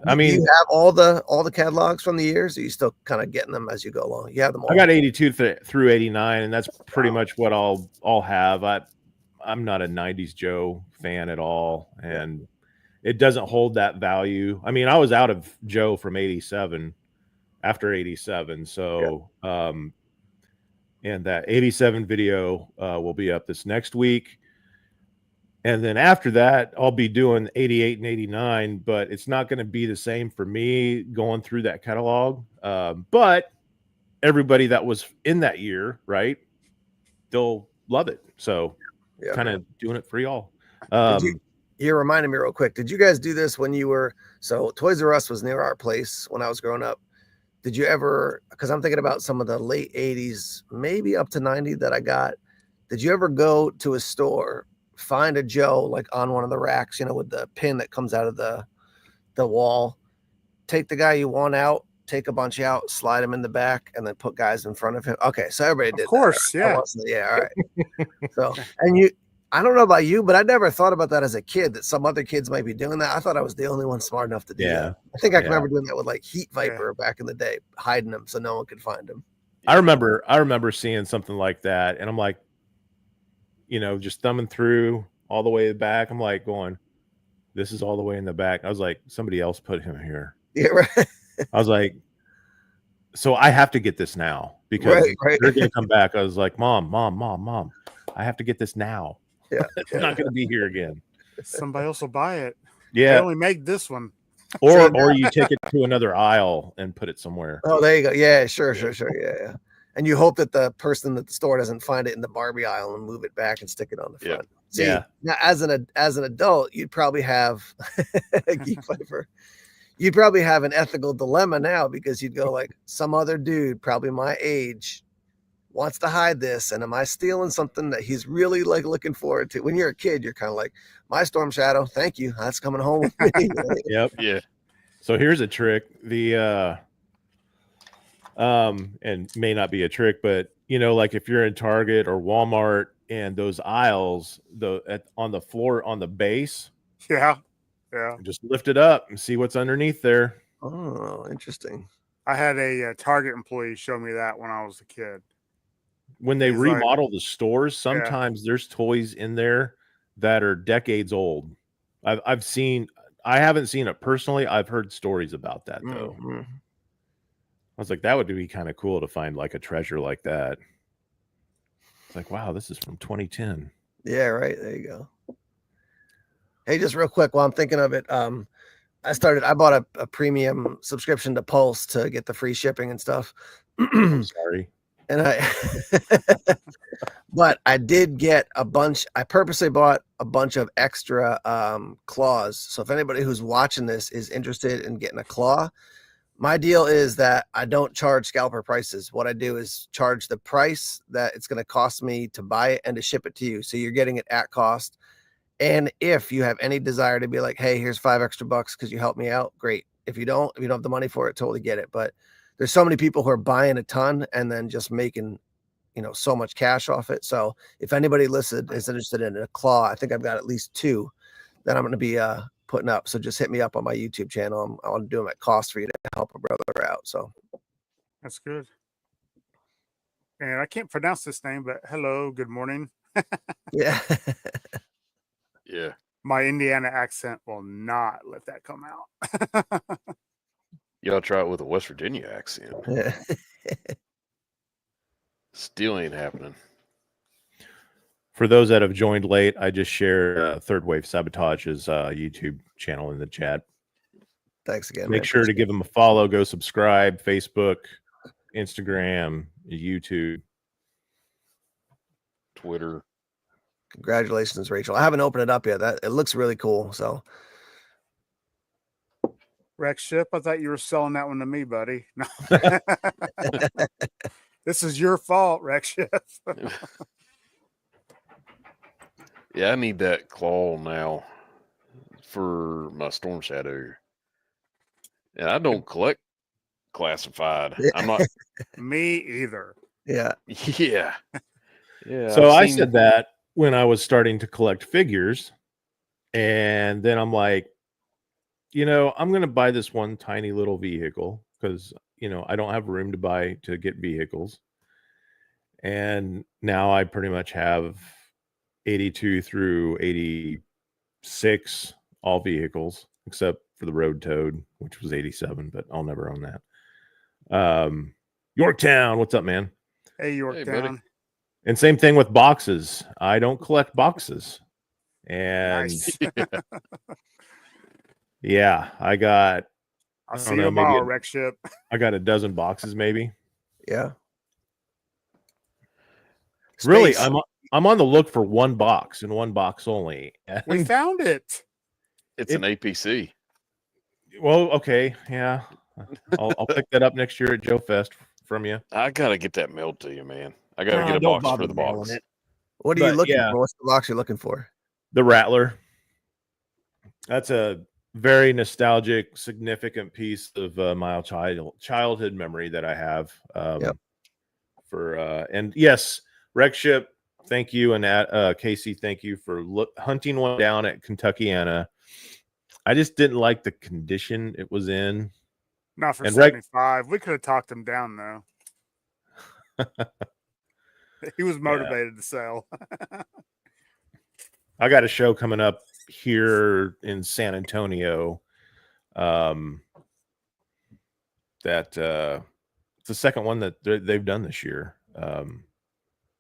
I mean, you have all the catalogs from the years. Or you still kind of getting them as you go along? You have them all. I got 82 through 89, and that's pretty much what I'll have. I'm not a 90s Joe fan at all, and it doesn't hold that value. I mean, I was out of Joe from 87 after 87. So, and that 87 video will be up this next week. And then after that, I'll be doing 88 and 89, but it's not going to be the same for me going through that catalog. But everybody that was in that year, right, they'll love it. So kind of doing it for y'all. You reminded me real quick. Did you guys do this when you were, so Toys R Us was near our place when I was growing up. Did you ever, because I'm thinking about some of the late 80s, maybe up to 90 that I got. Did you ever go to a store, find a Joe like on one of the racks, with the pin that comes out of the wall, take the guy you want out, take a bunch out, slide them in the back, and then put guys in front of him? Okay, so everybody did. Of course, that. Yeah, all right. So, and I don't know about you, but I never thought about that as a kid, that some other kids might be doing that. I thought I was the only one smart enough to do that. I think I can remember doing that with like Heat Viper back in the day, hiding them so no one could find them. I remember seeing something like that, and I'm like, just thumbing through all the way back. I'm like going, this is all the way in the back. I was like, somebody else put him here. Yeah, right. I was like, so I have to get this now because they're going to come back. I was like, mom, I have to get this now. Yeah, it's not going to be here again. Somebody else will buy it. Yeah, they only make this one. Or you take it to another aisle and put it somewhere. Oh, there you go. Yeah, sure. Yeah. And you hope that the person at the store doesn't find it in the Barbie aisle and move it back and stick it on the front. See, now as an adult, you'd probably have Geek Viper. You'd probably have an ethical dilemma now, because you'd go like, some other dude, probably my age, wants to hide this, and am I stealing something that he's really like looking forward to? When you're a kid, you're kind of like, my Storm Shadow, thank you, that's coming home with me. Yep. Yeah. So here's a trick. The and may not be a trick, but like if you're in Target or Walmart and those aisles, on the floor, on the base, just lift it up and see what's underneath there. Oh, interesting. I had a Target employee show me that when I was a kid. When they remodel the stores, sometimes there's toys in there that are decades old. I haven't seen it personally. I've heard stories about that though. Mm-hmm. I was like, that would be kind of cool to find like a treasure like that. It's like, wow, this is from 2010. Yeah, right. There you go. Hey, just real quick while I'm thinking of it, I bought a premium subscription to Pulse to get the free shipping and stuff. I'm sorry. And but I did get a bunch. I purposely bought a bunch of extra claws. So if anybody who's watching this is interested in getting a claw, my deal is that I don't charge scalper prices. What I do is charge the price that it's going to cost me to buy it and to ship it to you. So you're getting it at cost. And if you have any desire to be like, hey, here's $5 extra because you helped me out, great. If you don't have the money for it, totally get it. But there's so many people who are buying a ton and then just making, so much cash off it. So if anybody listened is interested in a claw, I think I've got at least 2 that I'm going to be putting up. So just hit me up on my YouTube channel. I'll do them at cost for you to help a brother out. So That's good. And I can't pronounce this name, but hello, good morning. yeah. Yeah. My Indiana accent will not let that come out. You ought to try it with a West Virginia accent. Yeah. Still ain't happening. For those that have joined late, I just shared Third Wave Sabotage's YouTube channel in the chat. Thanks again. Make sure to give them a follow. Go subscribe. Facebook, Instagram, YouTube, Twitter. Congratulations, Rachel. I haven't opened it up yet. It looks really cool. So Rex Ship, I thought you were selling that one to me, buddy. No. This is your fault, Rex Ship. Yeah, I need that claw now for my Storm Shadow. And I don't collect classified. I'm not. Me either. yeah. Yeah. Yeah. So I've I seen- said that when I was starting to collect figures. And then I'm like, I'm going to buy this one tiny little vehicle because, I don't have room to get vehicles. And now I pretty much have 82 through 86, all vehicles, except for the Road Toad, which was 87, but I'll never own that. Yorktown, what's up, man? Hey, Yorktown. buddy. And same thing with boxes. I don't collect boxes. And Nice. yeah, I got, I'll I see don't you know, maybe tomorrow, Rex Ship. I got a dozen boxes, maybe. Yeah. Really, Space. I'm on the look for one box and one box only. We And- found it. It's an APC. well, okay, yeah. I'll pick that up next year at Joe Fest from you. I gotta get that mailed to you, man. I gotta Nah, get a don't box for bother the mailing box. it. What are you But, looking yeah. for? What's the box you're looking for? The Rattler. That's a very nostalgic, significant piece of my childhood memory that I have. Yep. And yes, Rex Ship, thank you, and Casey, thank you for hunting one down at Kentuckiana. I just didn't like the condition it was in. Not for And Rex- 75. We could have talked him down, though. He was motivated to sell. I got a show coming up here in San Antonio. That it's the second one that they've done this year.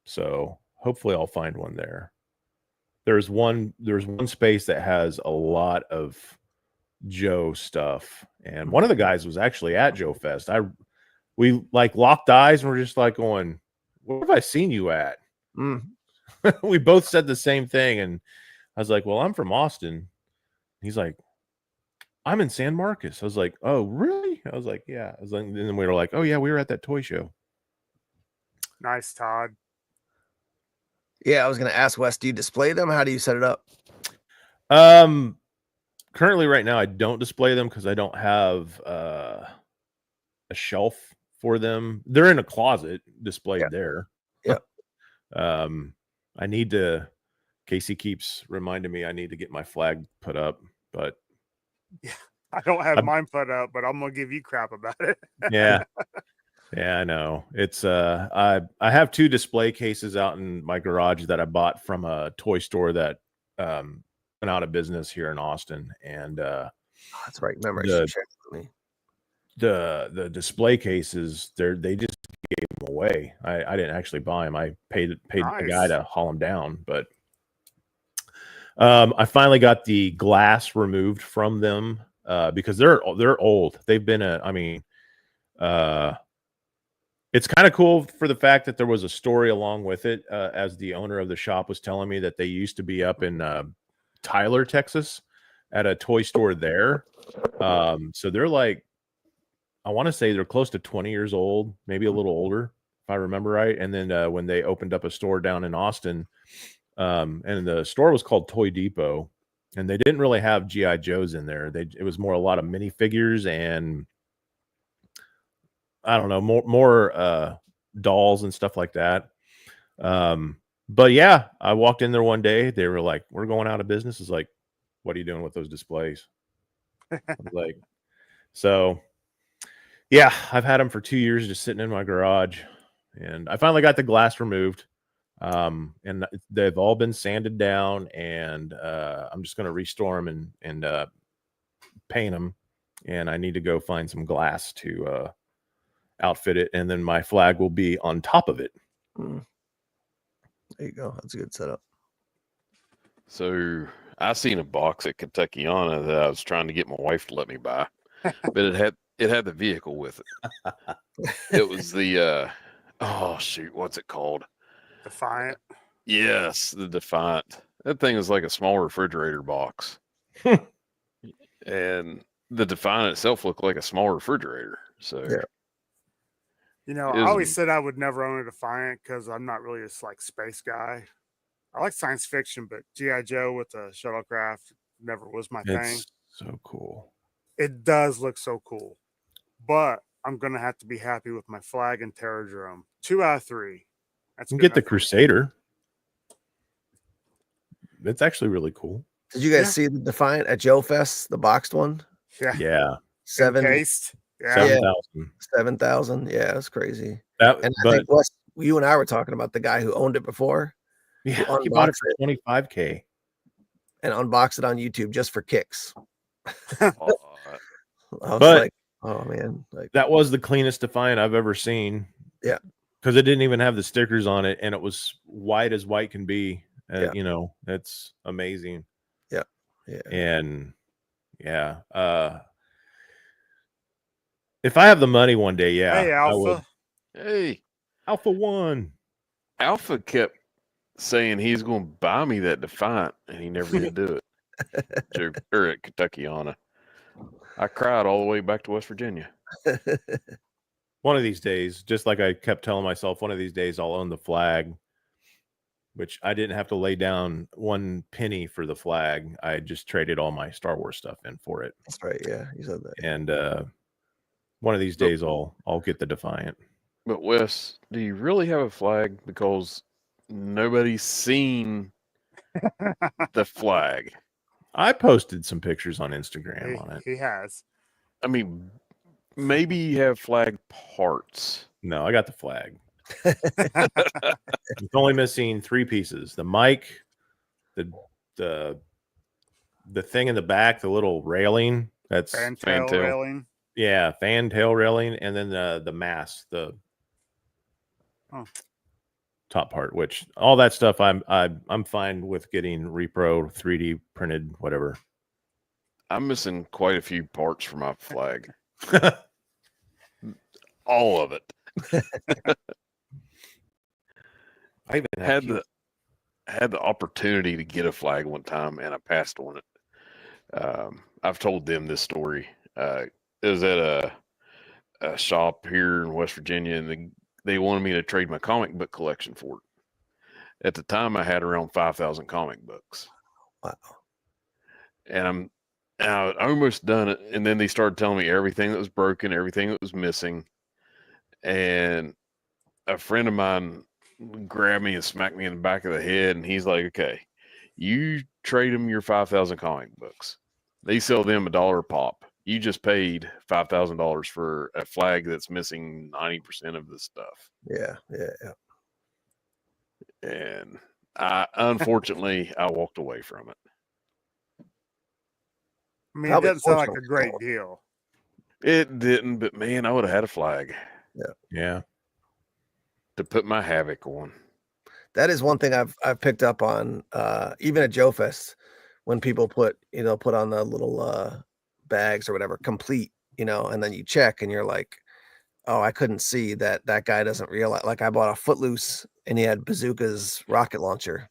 So hopefully I'll find one there. There's one space that has a lot of Joe stuff, and one of the guys was actually at Joe Fest. We like locked eyes and we're just like going, "Where have I seen you at?" We both said the same thing, and I was like, "Well, I'm from Austin." He's like, "I'm in San Marcos." I was like, "Oh, really?" I was like, "Yeah." I was like, and then we were like, "Oh yeah, we were at that toy show." Nice, Todd. Yeah, I was going to ask Wes, do you display them? How do you set it up? Currently right now I don't display them because I don't have a shelf for them. They're in a closet displayed there. Yeah. I need to, Casey keeps reminding me I need to get my flag put up, but I don't have mine put up, but I'm gonna give you crap about it. yeah. Yeah, I know. It's I have 2 display cases out in my garage that I bought from a toy store that went out of business here in Austin, and That's right. Remember, The- you shared it with me. the display cases they just gave them away. I didn't actually buy them. I paid a guy Nice. to haul them down, but I finally got the glass removed from them because they're old. They've been it's kind of cool for the fact that there was a story along with it, as the owner of the shop was telling me that they used to be up in Tyler, Texas, at a toy store there. So they're like, I want to say they're close to 20 years old, maybe a little older, if I remember right. And then when they opened up a store down in Austin, and the store was called Toy Depot, and they didn't really have GI Joes in there. It was more a lot of minifigures and I don't know, more dolls and stuff like that. But yeah, I walked in there one day. They were like, "We're going out of business." It's like, "What are you doing with those displays?" I was like, so yeah, I've had them for 2 years just sitting in my garage, and I finally got the glass removed. And they've all been sanded down, and I'm just going to restore them and paint them. And I need to go find some glass to outfit it, and then my flag will be on top of it. There you go. That's a good setup. So I seen a box at Kentuckiana that I was trying to get my wife to let me buy, but it had the vehicle with it. It was the oh shoot, what's it called? Defiant. Yes, the Defiant. That thing is like a small refrigerator box. And the Defiant itself looked like a small refrigerator. So Yeah. You know, I always said I would never own a Defiant because I'm not really this like space guy. I like science fiction, but G.I. Joe with the shuttlecraft never was my thing. It's so cool. It does look so cool, but I'm gonna have to be happy with my flag and Terradrome. 2 out of 3. That's You good can get the enough for me. Crusader. It's actually really cool. Did you guys Yeah. see the Defiant at Joe Fest, the boxed one? Yeah, Yeah, encased. Yeah, 7,000. 7,000. Yeah, it's crazy. That, And I but think Wes, you and I were talking about the guy who owned it before yeah, who he bought it unboxed for $25K. and unboxed it on YouTube just for kicks. uh, I was But- like, oh man, like That was the cleanest Defiant I've ever seen. Yeah. Because it didn't even have the stickers on it, and it was white as white can be. Yeah. You know, it's amazing. yeah. And yeah, if I have the money one day, yeah, hey, I would. Alpha. hey, Alpha One. Alpha kept saying he's going to buy me that Defiant, and he never did do it. Or at Kentuckiana. I cried all the way back to West Virginia. One of these days, just like I kept telling myself, one of these days I'll own the flag, which I didn't have to lay down one penny for the flag. I just traded all my Star Wars stuff in for it. That's right. Yeah, you said that. And one of these days I'll get the Defiant. But Wes, do you really have a flag? Because nobody's seen the flag. I posted some pictures on Instagram on it. He has. I mean, maybe you have flag parts. No, I got the flag. It's only missing 3 pieces: the mic, the thing in the back, the little railing. That's Fantail Fantail. railing. yeah, fantail railing, and then the mast, the top part. Which all that stuff, I'm fine with getting repro 3D printed, whatever. I'm missing quite a few parts for my flag. All of it. I even have Had the opportunity to get a flag one time, and I passed on it. I've told them this story. It was at a shop here in West Virginia, and they wanted me to trade my comic book collection for it. At the time, I had around 5,000 comic books. Wow. And I almost done it, and then they started telling me everything that was broken, everything that was missing, and a friend of mine grabbed me and smacked me in the back of the head, and he's like, "Okay, you trade them your 5,000 comic books. They sell them $1 a pop. You just paid $5,000 for a flag that's missing 90% of the stuff." Yeah. And unfortunately, I walked away from it. I mean, Probably it doesn't sound like a fortunate. great deal. It didn't, but man, I would have had a flag yeah. to put my Havoc on. That is one thing I've picked up on, even at Joe Fest. when people put on the little bags or whatever, complete, and then you check and you're like, oh, I couldn't see that guy doesn't realize. Like I bought a Footloose and he had Bazooka's rocket launcher,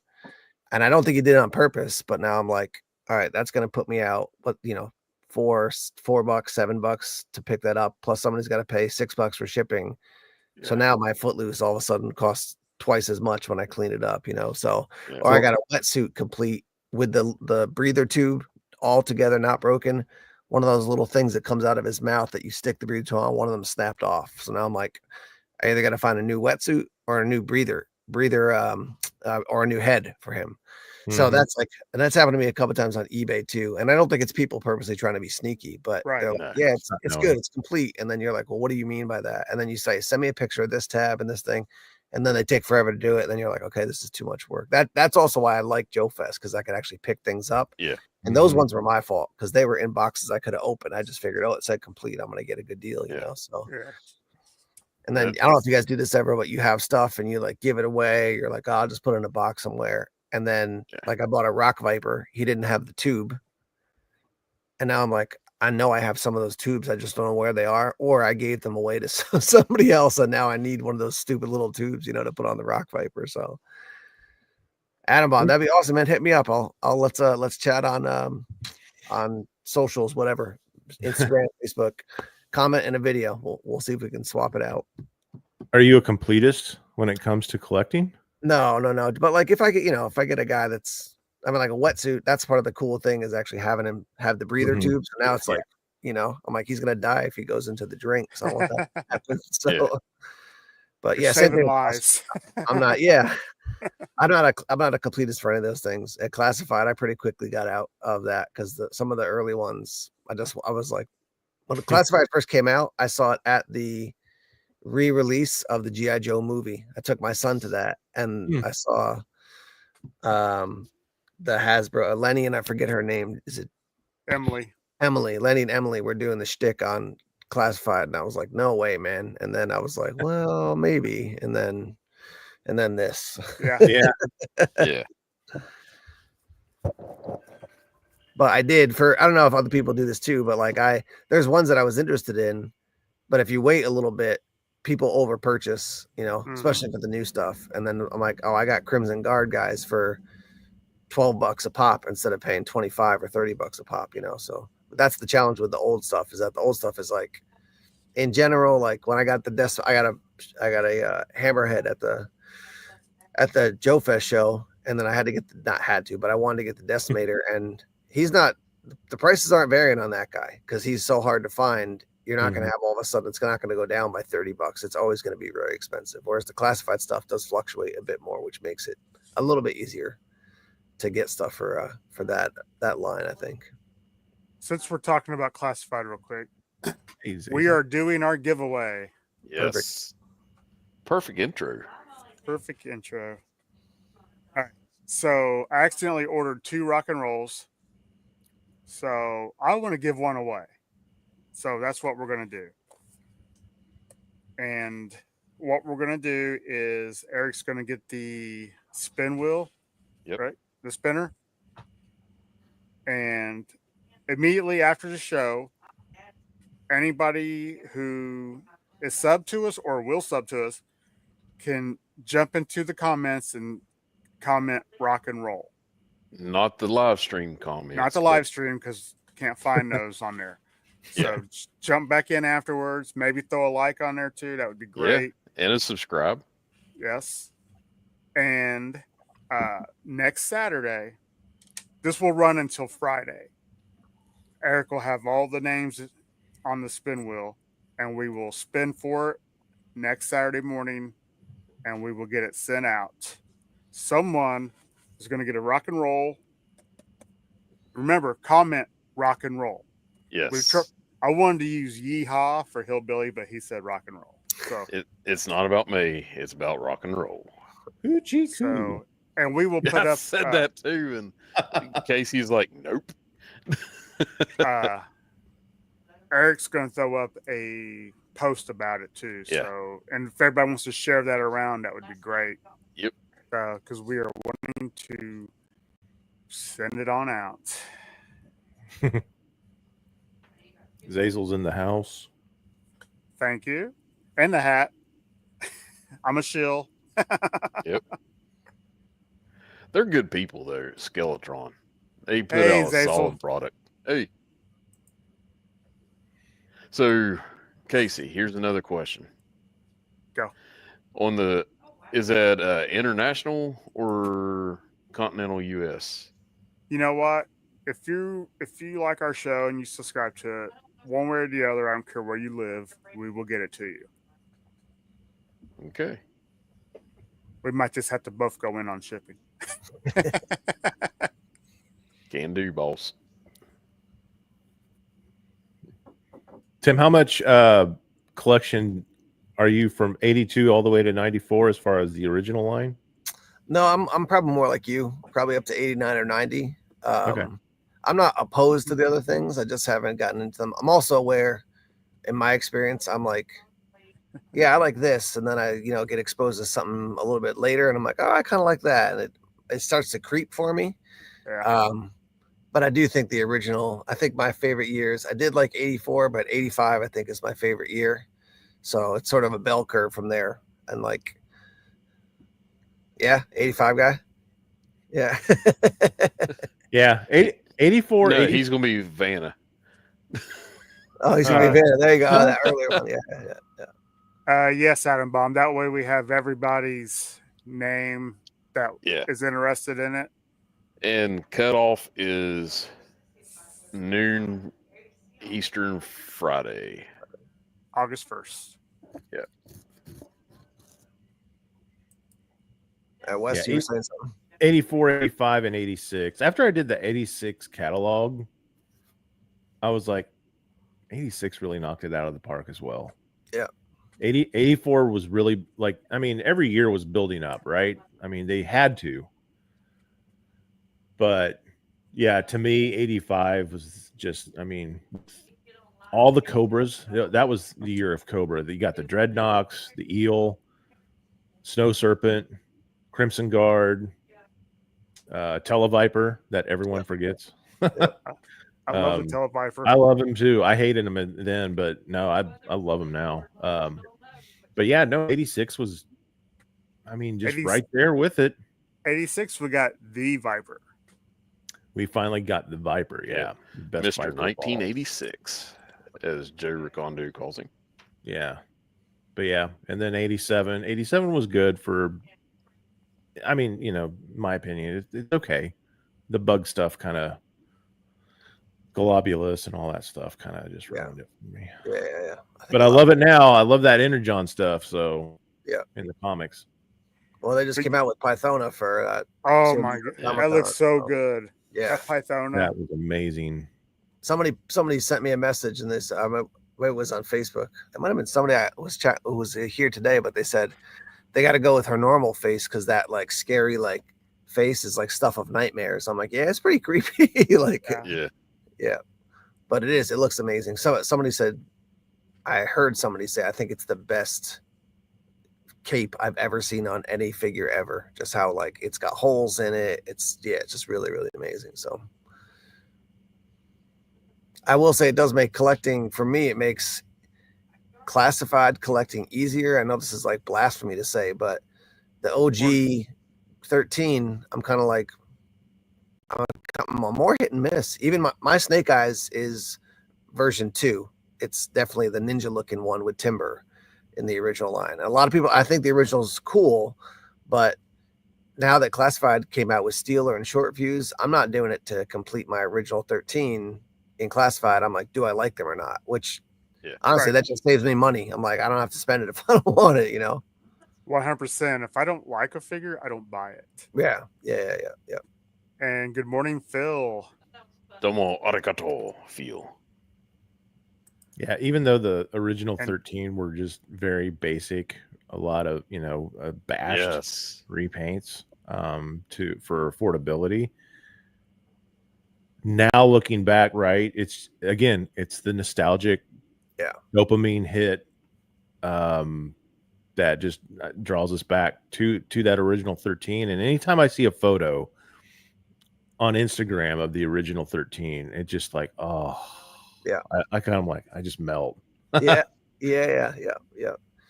and I don't think he did it on purpose. But now I'm like, all right, that's gonna put me out. But $4, $7 to pick that up. Plus somebody's got to pay $6 for shipping. Yeah. So now my Footloose all of a sudden costs twice as much when I clean it up. So Yeah. or I got a wetsuit complete with the breather tube all together, not broken. One of those little things that comes out of his mouth that you stick the breather tube on, one of them snapped off. So now I'm like, I either got to find a new wetsuit or a new breather, or a new head for him. So that's happened to me a couple times on eBay too. And I don't think it's people purposely trying to be sneaky, but Right. they're like, yeah, it's good, it's complete. And then you're like, well, what do you mean by that? And then you say, send me a picture of this tab and this thing. And then they take forever to do it. And then you're like, okay, this is too much work. That's also why I like Joe Fest, because I could actually pick things up. Yeah. And those ones were my fault because they were in boxes I could have opened. I just figured, it said complete. I'm going to get a good deal, you know? So, Yeah. and then I don't know if you guys do this ever, but you have stuff and you like give it away. You're like, oh, I'll just put it in a box somewhere. And then like I bought a Rock Viper. He didn't have the tube. And now I'm like, I know I have some of those tubes. I just don't know where they are. Or I gave them away to somebody else. And now I need one of those stupid little tubes, to put on the Rock Viper. So Adam Bond, that'd be awesome, man. Hit me up. Let's chat on socials, whatever. Instagram, Facebook, comment in a video. We'll see if we can swap it out. Are you a completist when it comes to collecting? No. But like if I get a guy that's, like a wetsuit, that's part of the cool thing is actually having him have the breather tube. So now it's like, I'm like, he's going to die if he goes into the drink. So I want that to happen. So, but You're same saving thing. lives. I'm not I'm not a completist for any of those things. At Classified, I pretty quickly got out of that because some of the early ones, I was like, when the Classified first came out, I saw it at the re-release of the G.I. Joe movie. I took my son to that, and I saw the Hasbro, Lenny, and I forget her name. Is it Emily? Lenny and Emily were doing the shtick on Classified, and I was like, no way, man. And then I was like, well, maybe. And then this. Yeah. Yeah. But I did I don't know if other people do this too, but like there's ones that I was interested in, but if you wait a little bit, people over purchase, especially for the new stuff. And then I'm like, oh, I got Crimson Guard guys for $12 a pop instead of paying 25 or $30 a pop, so that's the challenge with the old stuff, is that the old stuff is like, in general, like when I got I got a hammerhead at the Joe Fest show, and then I had to get but I wanted to get the Decimator, and the prices aren't varying on that guy because he's so hard to find. You're not going to have all of a sudden, it's not going to go down by $30. It's always going to be very expensive. Whereas the Classified stuff does fluctuate a bit more, which makes it a little bit easier to get stuff for that line, I think. Since we're talking about Classified real quick, Easy. we are doing our giveaway. Yes. Perfect intro. Perfect intro. All right. So I accidentally ordered 2 rock and rolls. So I want to give one away. So that's what we're going to do. And what we're going to do is Eric's going to get the spin wheel. Yep. Right? The spinner. And immediately after the show, anybody who is sub to us or will sub to us can jump into the comments and comment rock and roll. Not the live stream comments. Not the live stream, because can't find those on there. So jump back in afterwards. Maybe throw a like on there too. That would be great. Yeah. And a subscribe. Yes. And next Saturday, this will run until Friday. Eric will have all the names on the spin wheel, and we will spin for it next Saturday morning, and we will get it sent out. Someone is going to get a rock and roll. Remember, comment rock and roll. Yes. I wanted to use yeehaw for hillbilly, but he said rock and roll. So it's not about me. It's about rock and roll. So, and we will put up. Said that too, and Casey's like, nope. Eric's going to throw up a post about it too. So, and if everybody wants to share that around, that would be great. Yep. Because we are wanting to Send it on out. Zazel's in the house. Thank you. And the hat. I'm a shill. Yep. They're good people there at Skeletron. They put Hey, out a Zazel. solid product. Hey. So, Casey, here's another question. Go. Is that international or continental US? You know what? If you like our show and you subscribe to it, one way or the other, I don't care where you live, we will get it to you. Okay. We might just have to both go in on shipping. Can do, boss. Tim, how much collection are you from 82 all the way to 94 as far as the original line? No, I'm probably more like you, probably up to 89 or 90. Okay. I'm not opposed to the other things. I just haven't gotten into them. I'm also aware, in my experience, I'm like, yeah, I like this, and then I, get exposed to something a little bit later, and I'm like, oh, I kind of like that, and it starts to creep for me. Yeah. But I do think the original. I think my favorite years. I did like 84, but 85 I think is my favorite year. So it's sort of a bell curve from there, and like, yeah, 85 guy. Yeah. Yeah. 84. No, 80, he's going to be Vanna. Oh, he's gonna be Vanna. There you go. Oh, that earlier one. Yeah. Yes, Adam Bomb. That way we have everybody's name that is interested in it. And cutoff is noon Eastern Friday. August 1st. Yeah. Wes, you were saying something. 84, 85, and 86. After I did the 86 catalog, I was like, 86 really knocked it out of the park as well. Yeah. 84 was really like, I mean, every year was building up, right? I mean, they had to. But yeah, to me, 85 was just, I mean, all the Cobras. That was the year of Cobra. You got the Dreadnoks, the Eel, Snow Serpent, Crimson Guard, Televiper that everyone forgets. I love the Televiper. I love him too. I hated him then, but no, I love him now. But yeah, no, 86 was, I mean, just right there with it. 86, we got the Viper. We finally got the Viper, yeah. Best Mr. Viper 1986, as Joe Ricondo calls him. Yeah. But yeah, and then 87. 87 was good for, I mean, my opinion, it's okay. The bug stuff kind of, Globulus and all that stuff kind of just ruined it for me. Yeah. But I love it now. I love that Energon stuff. So yeah, in the comics. Well, they just came out with Pythona for that. Oh my god, that looks so good. Yeah, that Pythona. That was amazing. Somebody sent me a it was on Facebook. It might have been somebody who was here today, but they said they got to go with her normal face because that like scary like face is like stuff of nightmares. I'm like, yeah, it's pretty creepy. Like, yeah, but it is. It looks amazing. Somebody said, I heard somebody say, I think it's the best cape I've ever seen on any figure ever. Just how like it's got holes in it. It's just really, really amazing. So I will say it does make collecting, for me, it makes classified collecting easier. I know this is like blasphemy to say, but the OG 13, I'm kind of like, I'm more hit and miss. Even my Snake Eyes is version 2. It's definitely the ninja looking one with Timber in the original line. A lot of people, I think the original is cool, but now that Classified came out with Steeler and Short Views, I'm not doing it to complete my original 13 in Classified. I'm like, do I like them or not? Which honestly, that just saves me money. I'm like, I don't have to spend it if I don't want it, 100%. If I don't like a figure, I don't buy it. Yeah. And good morning, Phil. Domo arigato, Phil. Yeah, even though the original 13 were just very basic, a lot of bashed repaints for affordability. Now looking back, right, it's the nostalgic dopamine hit that just draws us back to that original 13. And anytime I see a photo on Instagram of the original 13. It just like, oh Yeah. I kind of like, I just melt. Yeah. Yeah. And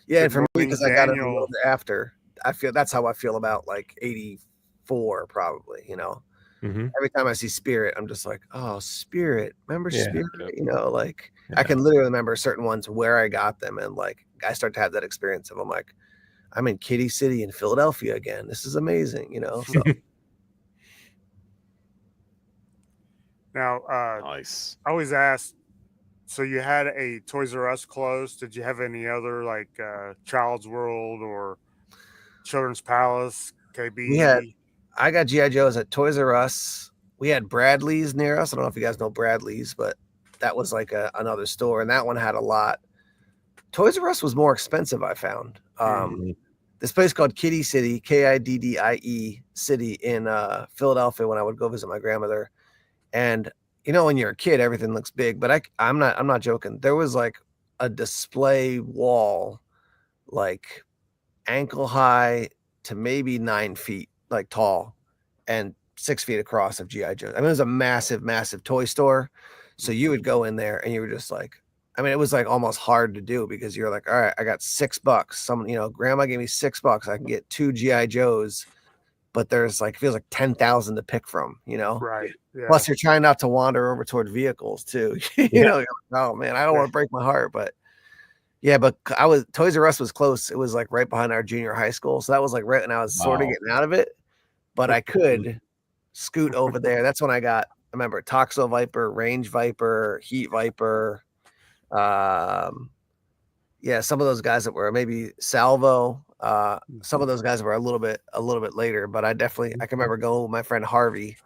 Good for me, morning, because I got it a Daniel. little bit after, I feel that's how I feel about like 84, probably, you know. Mm-hmm. Every time I see Spirit, I'm just like, oh, Spirit. Remember Yeah. Spirit? Yep. You know, like Yeah. I can literally remember certain ones where I got them, and like I start to have that experience of I'm like, I'm in Kitty City in Philadelphia again. This is amazing, you know. So Now, Nice. I always ask. So you had a Toys R Us close. Did you have any other like Child's World or Children's Palace, KB? I got GI Joes at Toys R Us. We had Bradley's near us. I don't know if you guys know Bradley's, but that was like another store, and that one had a lot. Toys R Us was more expensive, I found. Mhm. This place called Kiddie City, Kiddie City in Philadelphia, when I would go visit my grandmother. And you know, when you're a kid, everything looks big, but I'm not joking. There was like a display wall, like ankle high to maybe 9 feet, like tall, and 6 feet across of GI Joe. I mean, it was a massive toy store. So you would go in there and you were just like, I mean, it was like almost hard to do because you're like, all right, I got $6. Someone, you know, grandma gave me $6. I can get 2 GI Joes, but there's like, feels like 10,000 to pick from, you know? Right. Yeah. Plus, you're trying not to wander over toward vehicles too. you know, you're like, oh man, I don't want to break my heart, but yeah, but Toys R Us was close. It was like right behind our junior high school, so that was like right when I was sort of Wow. getting out of it, but I could scoot over there. That's when I remember Toxo Viper, Range Viper, Heat Viper. Yeah, some of those guys that were maybe Salvo. Some of those guys were a little bit later, but I can remember going with my friend Harvey,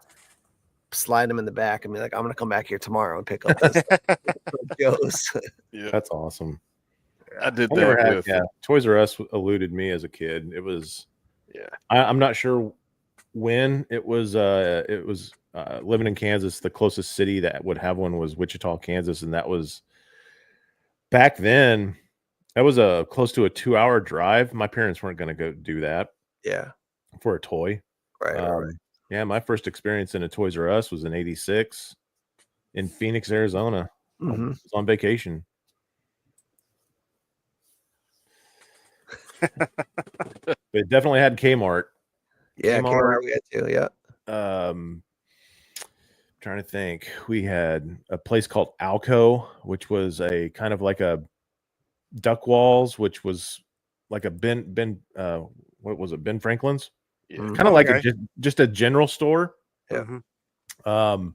slide him in the back and be like, I'm gonna come back here tomorrow and pick up this Joe's. Yeah. That's awesome. I did I never that had, with Toys R Us eluded me as a kid. It was, yeah. I'm not sure when it was living in Kansas. The closest city that would have one was Wichita, Kansas, and that was back then. That was close to a 2-hour drive. My parents weren't going to go do that Yeah, for a toy. right. Yeah, my first experience in a Toys R Us was in '86 in Phoenix, Arizona. I Mhm. was on vacation. But it definitely had Kmart. Yeah, Kmart. Kmart we had too. Yeah. Trying to think. We had a place called Alco, which was a kind of like a Duck Walls, which was like a Ben what was it, Ben Franklin's? Yeah. Mhm. Kind of like Okay. just a general store. Yeah. Mhm.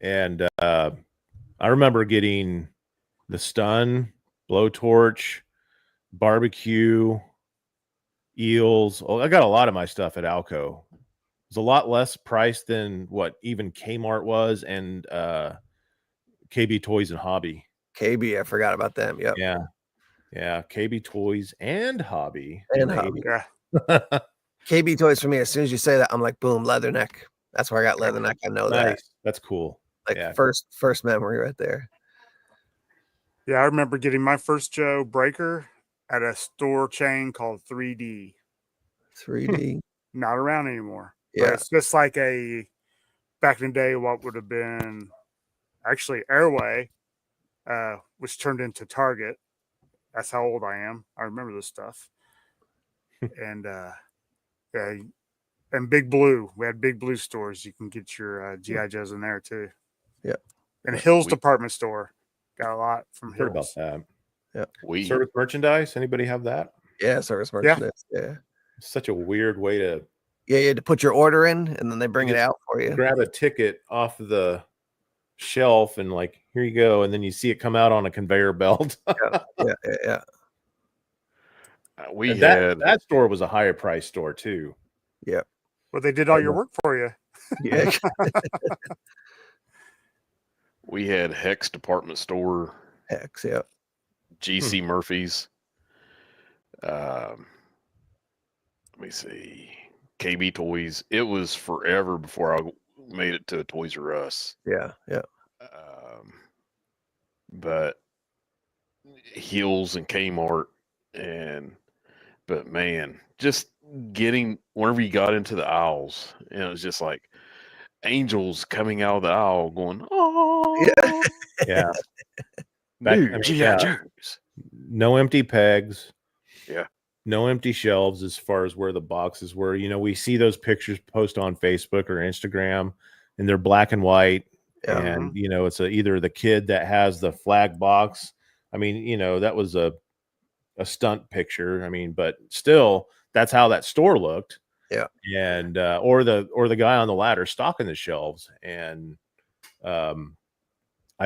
And I remember getting the Stun, Blowtorch, Barbecue, Eels. Oh, I got a lot of my stuff at Alco. It was a lot less price than what even Kmart was, and KB Toys and Hobby. KB, I forgot about them. Yep. Yeah, KB Toys and Hobby. And in the Hobby. 80s. Yeah. KB Toys for me. As soon as you say that, I'm like, boom, Leatherneck. That's where I got Leatherneck. I know that. Nice. That's cool. Like Yeah. first memory right there. Yeah, I remember getting my first Joe Breaker at a store chain called 3D. 3D. Not around anymore. But Yeah. it's just like back in the day, what would have been actually Airway, which turned into Target. That's how old I am. I remember this stuff. And yeah, and Big Blue. We had Big Blue stores. You can get your GI Joes in there too. Yeah. And Hills department store. Got a lot from Heard about Hills. that. We Service merchandise. Anybody have that? Yeah. Service merchandise. Yeah. It's such a weird way to Yeah. You had to put your order in and then they bring it just out for you. grab a ticket off the shelf and like, here you go, and then you see it come out on a conveyor belt. Yeah. we And had that store was a higher price store too. Well, they did all your work for you. Yeah. we had Hex department store, Hex. Yeah. GC Murphy's. Let me see, KB Toys. It was forever before I made it to Toys R Us. Yeah. But Hills and Kmart, but man, just getting whenever you got into the aisles, and it was just like angels coming out of the aisle going, oh, Yeah. new G.I. Joes. No empty pegs. Yeah. No empty shelves as far as where the boxes were. You know, we see those pictures post on Facebook or Instagram, and they're black and white. Yeah. And, you know, it's either the kid that has the flag box. I mean, you know, that was a stunt picture. I mean, but still, that's how that store looked. Yeah. And or the guy on the ladder stocking the shelves. And I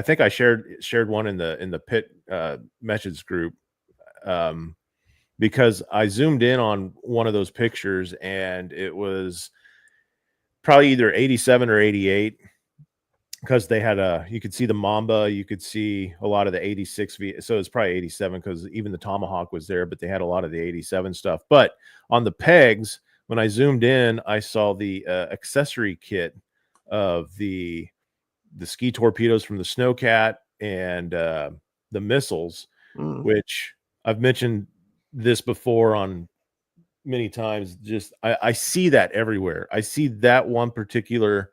think I shared one in the pit message group because I zoomed in on one of those pictures and it was probably either 87 or 88 because they had you could see the Mamba, you could see a lot of the 86 so it's probably 87 because even the Tomahawk was there, but they had a lot of the 87 stuff. But on the pegs, when I zoomed in, I saw the accessory kit of the ski torpedoes from the Snowcat and the missiles, which I've mentioned this before on many times. Just I see that everywhere. I see that one particular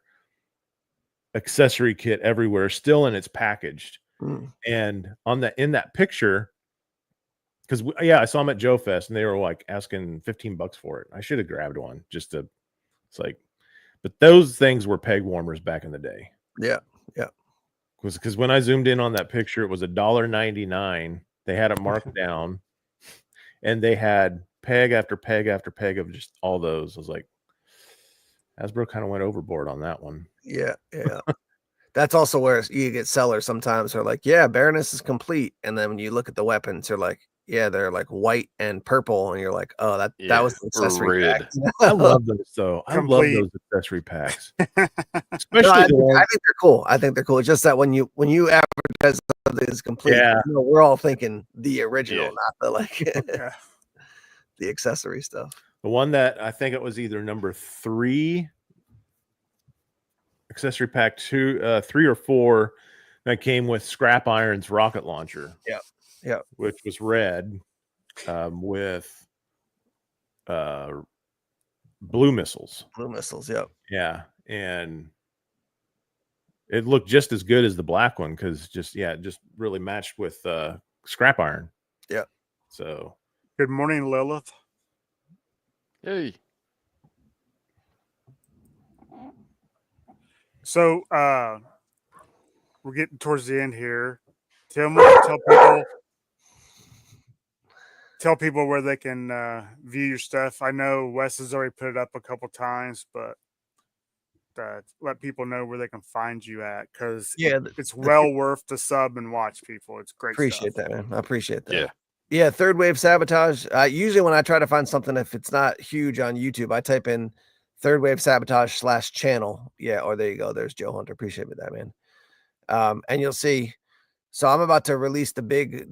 accessory kit everywhere, still in its packaged. And in that picture, because I saw them at Joe Fest and they were like asking $15 for it. I should have grabbed one just to. It's like, but those things were peg warmers back in the day. Yeah. Because when I zoomed in on that picture, it was $1.99. They had it marked down, and they had peg after peg after peg of just all those. I was like, Hasbro kind of went overboard on that one. Yeah. That's also where you get sellers sometimes who are like, yeah, Baroness is complete. And then when you look at the weapons, they're like, yeah, they're like white and purple. And you're like, oh, that was the accessory pack. I love those though. I love those accessory packs. Especially I think they're cool. I think they're cool. It's just that when you advertise something is complete, you know, we're all thinking the original, not the the accessory stuff. The one that I think it was either number 3 accessory pack 2, 3 or 4 that came with Scrap Iron's rocket launcher. Yeah. Which was red with blue missiles. Yeah. And it looked just as good as the black one because it just really matched with Scrap Iron. Yeah. So good morning, Lilith. Hey. So we're getting towards the end here. Tim, tell people where they can view your stuff. I know Wes has already put it up a couple times, but let people know where they can find you at because it's well worth the sub and watch, people. It's great. Appreciate that, man. I appreciate that. Yeah. Third Wave Sabotage. Usually when I try to find something, if it's not huge on YouTube, I type in Third Wave Sabotage /channel. Yeah, or there you go. There's Joe Hunter. Appreciate that, man. And you'll see. So I'm about to release the big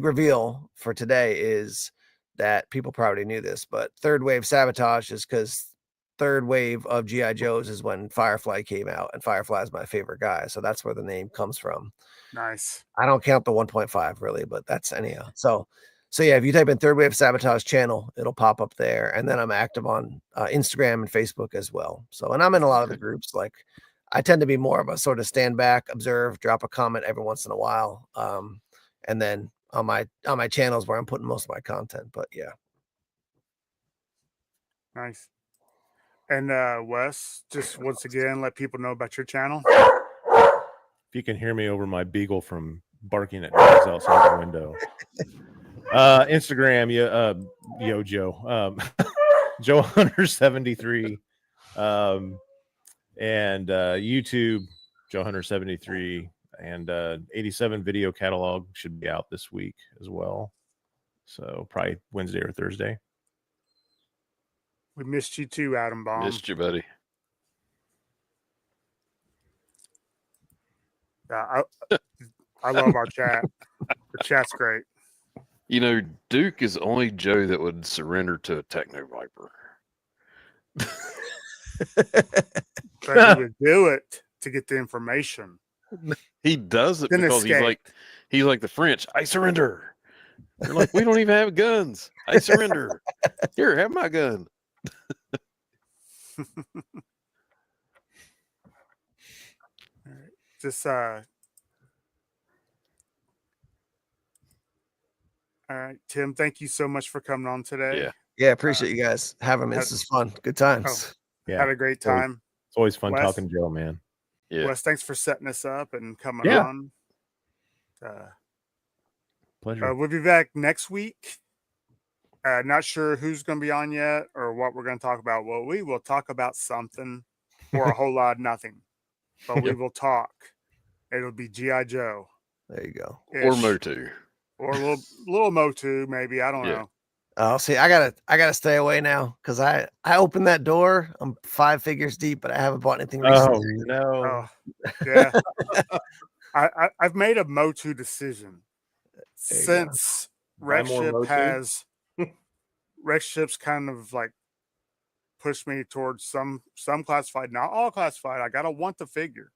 reveal for today is that people probably knew this, but Third Wave Sabotage is because third wave of G.I. Joes is when Firefly came out, and Firefly is my favorite guy. So that's where the name comes from. Nice. I don't count the 1.5 really, but that's anyhow. So yeah, if you type in Third Wave Sabotage channel, it'll pop up there. And then I'm active on Instagram and Facebook as well. So, and I'm in a lot of the groups. Like I tend to be more of a sort of stand back, observe, drop a comment every once in a while. And then on my channels where I'm putting most of my content, but yeah. Nice. And Wes, just once again, let people know about your channel. If you can hear me over my beagle from barking at dogs outside the window. Instagram, Joe. Joe Hunter 73. And YouTube, Joe Hunter 73. And 87 video catalog should be out this week as well. So probably Wednesday or Thursday. We missed you too, Adam Baum. Missed you, buddy. Yeah, I love our chat. The chat's great. You know, Duke is the only Joe that would surrender to a Techno Viper. But he would do it to get the information. He does it because he's like the French. I surrender. They're like, we don't even have guns. I surrender. Here, have my gun. Just all right, Tim. Thank you so much for coming on today. Yeah. Yeah, appreciate you guys having me. This is fun. Good times. Yeah. Had a great time. It's always fun Wes? talking Joe, man. Yeah. Wes, thanks for setting us up and coming Yeah. on. Pleasure. We'll be back next week. Not sure who's going to be on yet or what we're going to talk about. Well, we will talk about something or a whole lot of nothing, but we will talk. It'll be G.I. Joe. There you go. Or Motu. Or a little Motu, maybe. I don't know. Oh, see, I gotta stay away now because I opened that door. I'm 5 figures deep, but I haven't bought anything recently. Oh no. Oh, yeah. I've made a Motu decision There you since Buy more Rexship Motu? has Rexship's kind of like pushed me towards some classified, not all classified. I gotta want the figure,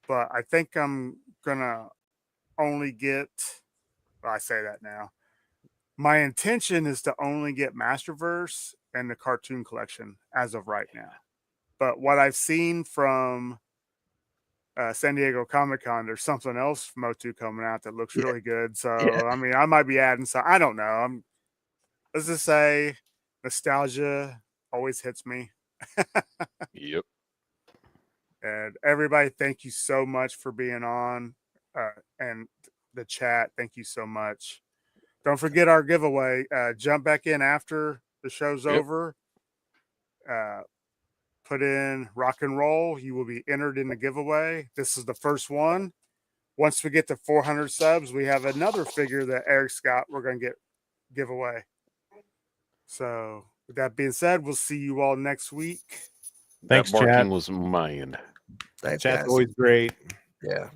but I think I'm gonna only get. Well, I say that now. My intention is to only get Masterverse and the cartoon collection as of right now. But what I've seen from San Diego Comic-Con, there's something else Motu coming out that looks really good. So, I mean, I might be adding some. I don't know. Let's just say nostalgia always hits me. Yep. And everybody, thank you so much for being on. And the chat, thank you so much. Don't forget our giveaway. Jump back in after the show's over. Put in rock and roll. You will be entered in the giveaway. This is the first one. Once we get to 400 subs, we have another figure that Eric Scott we're going to give away. So with that being said, we'll see you all next week. Thanks, that barking Chad. was mine. Thanks, Chat's guys. always great. Yeah.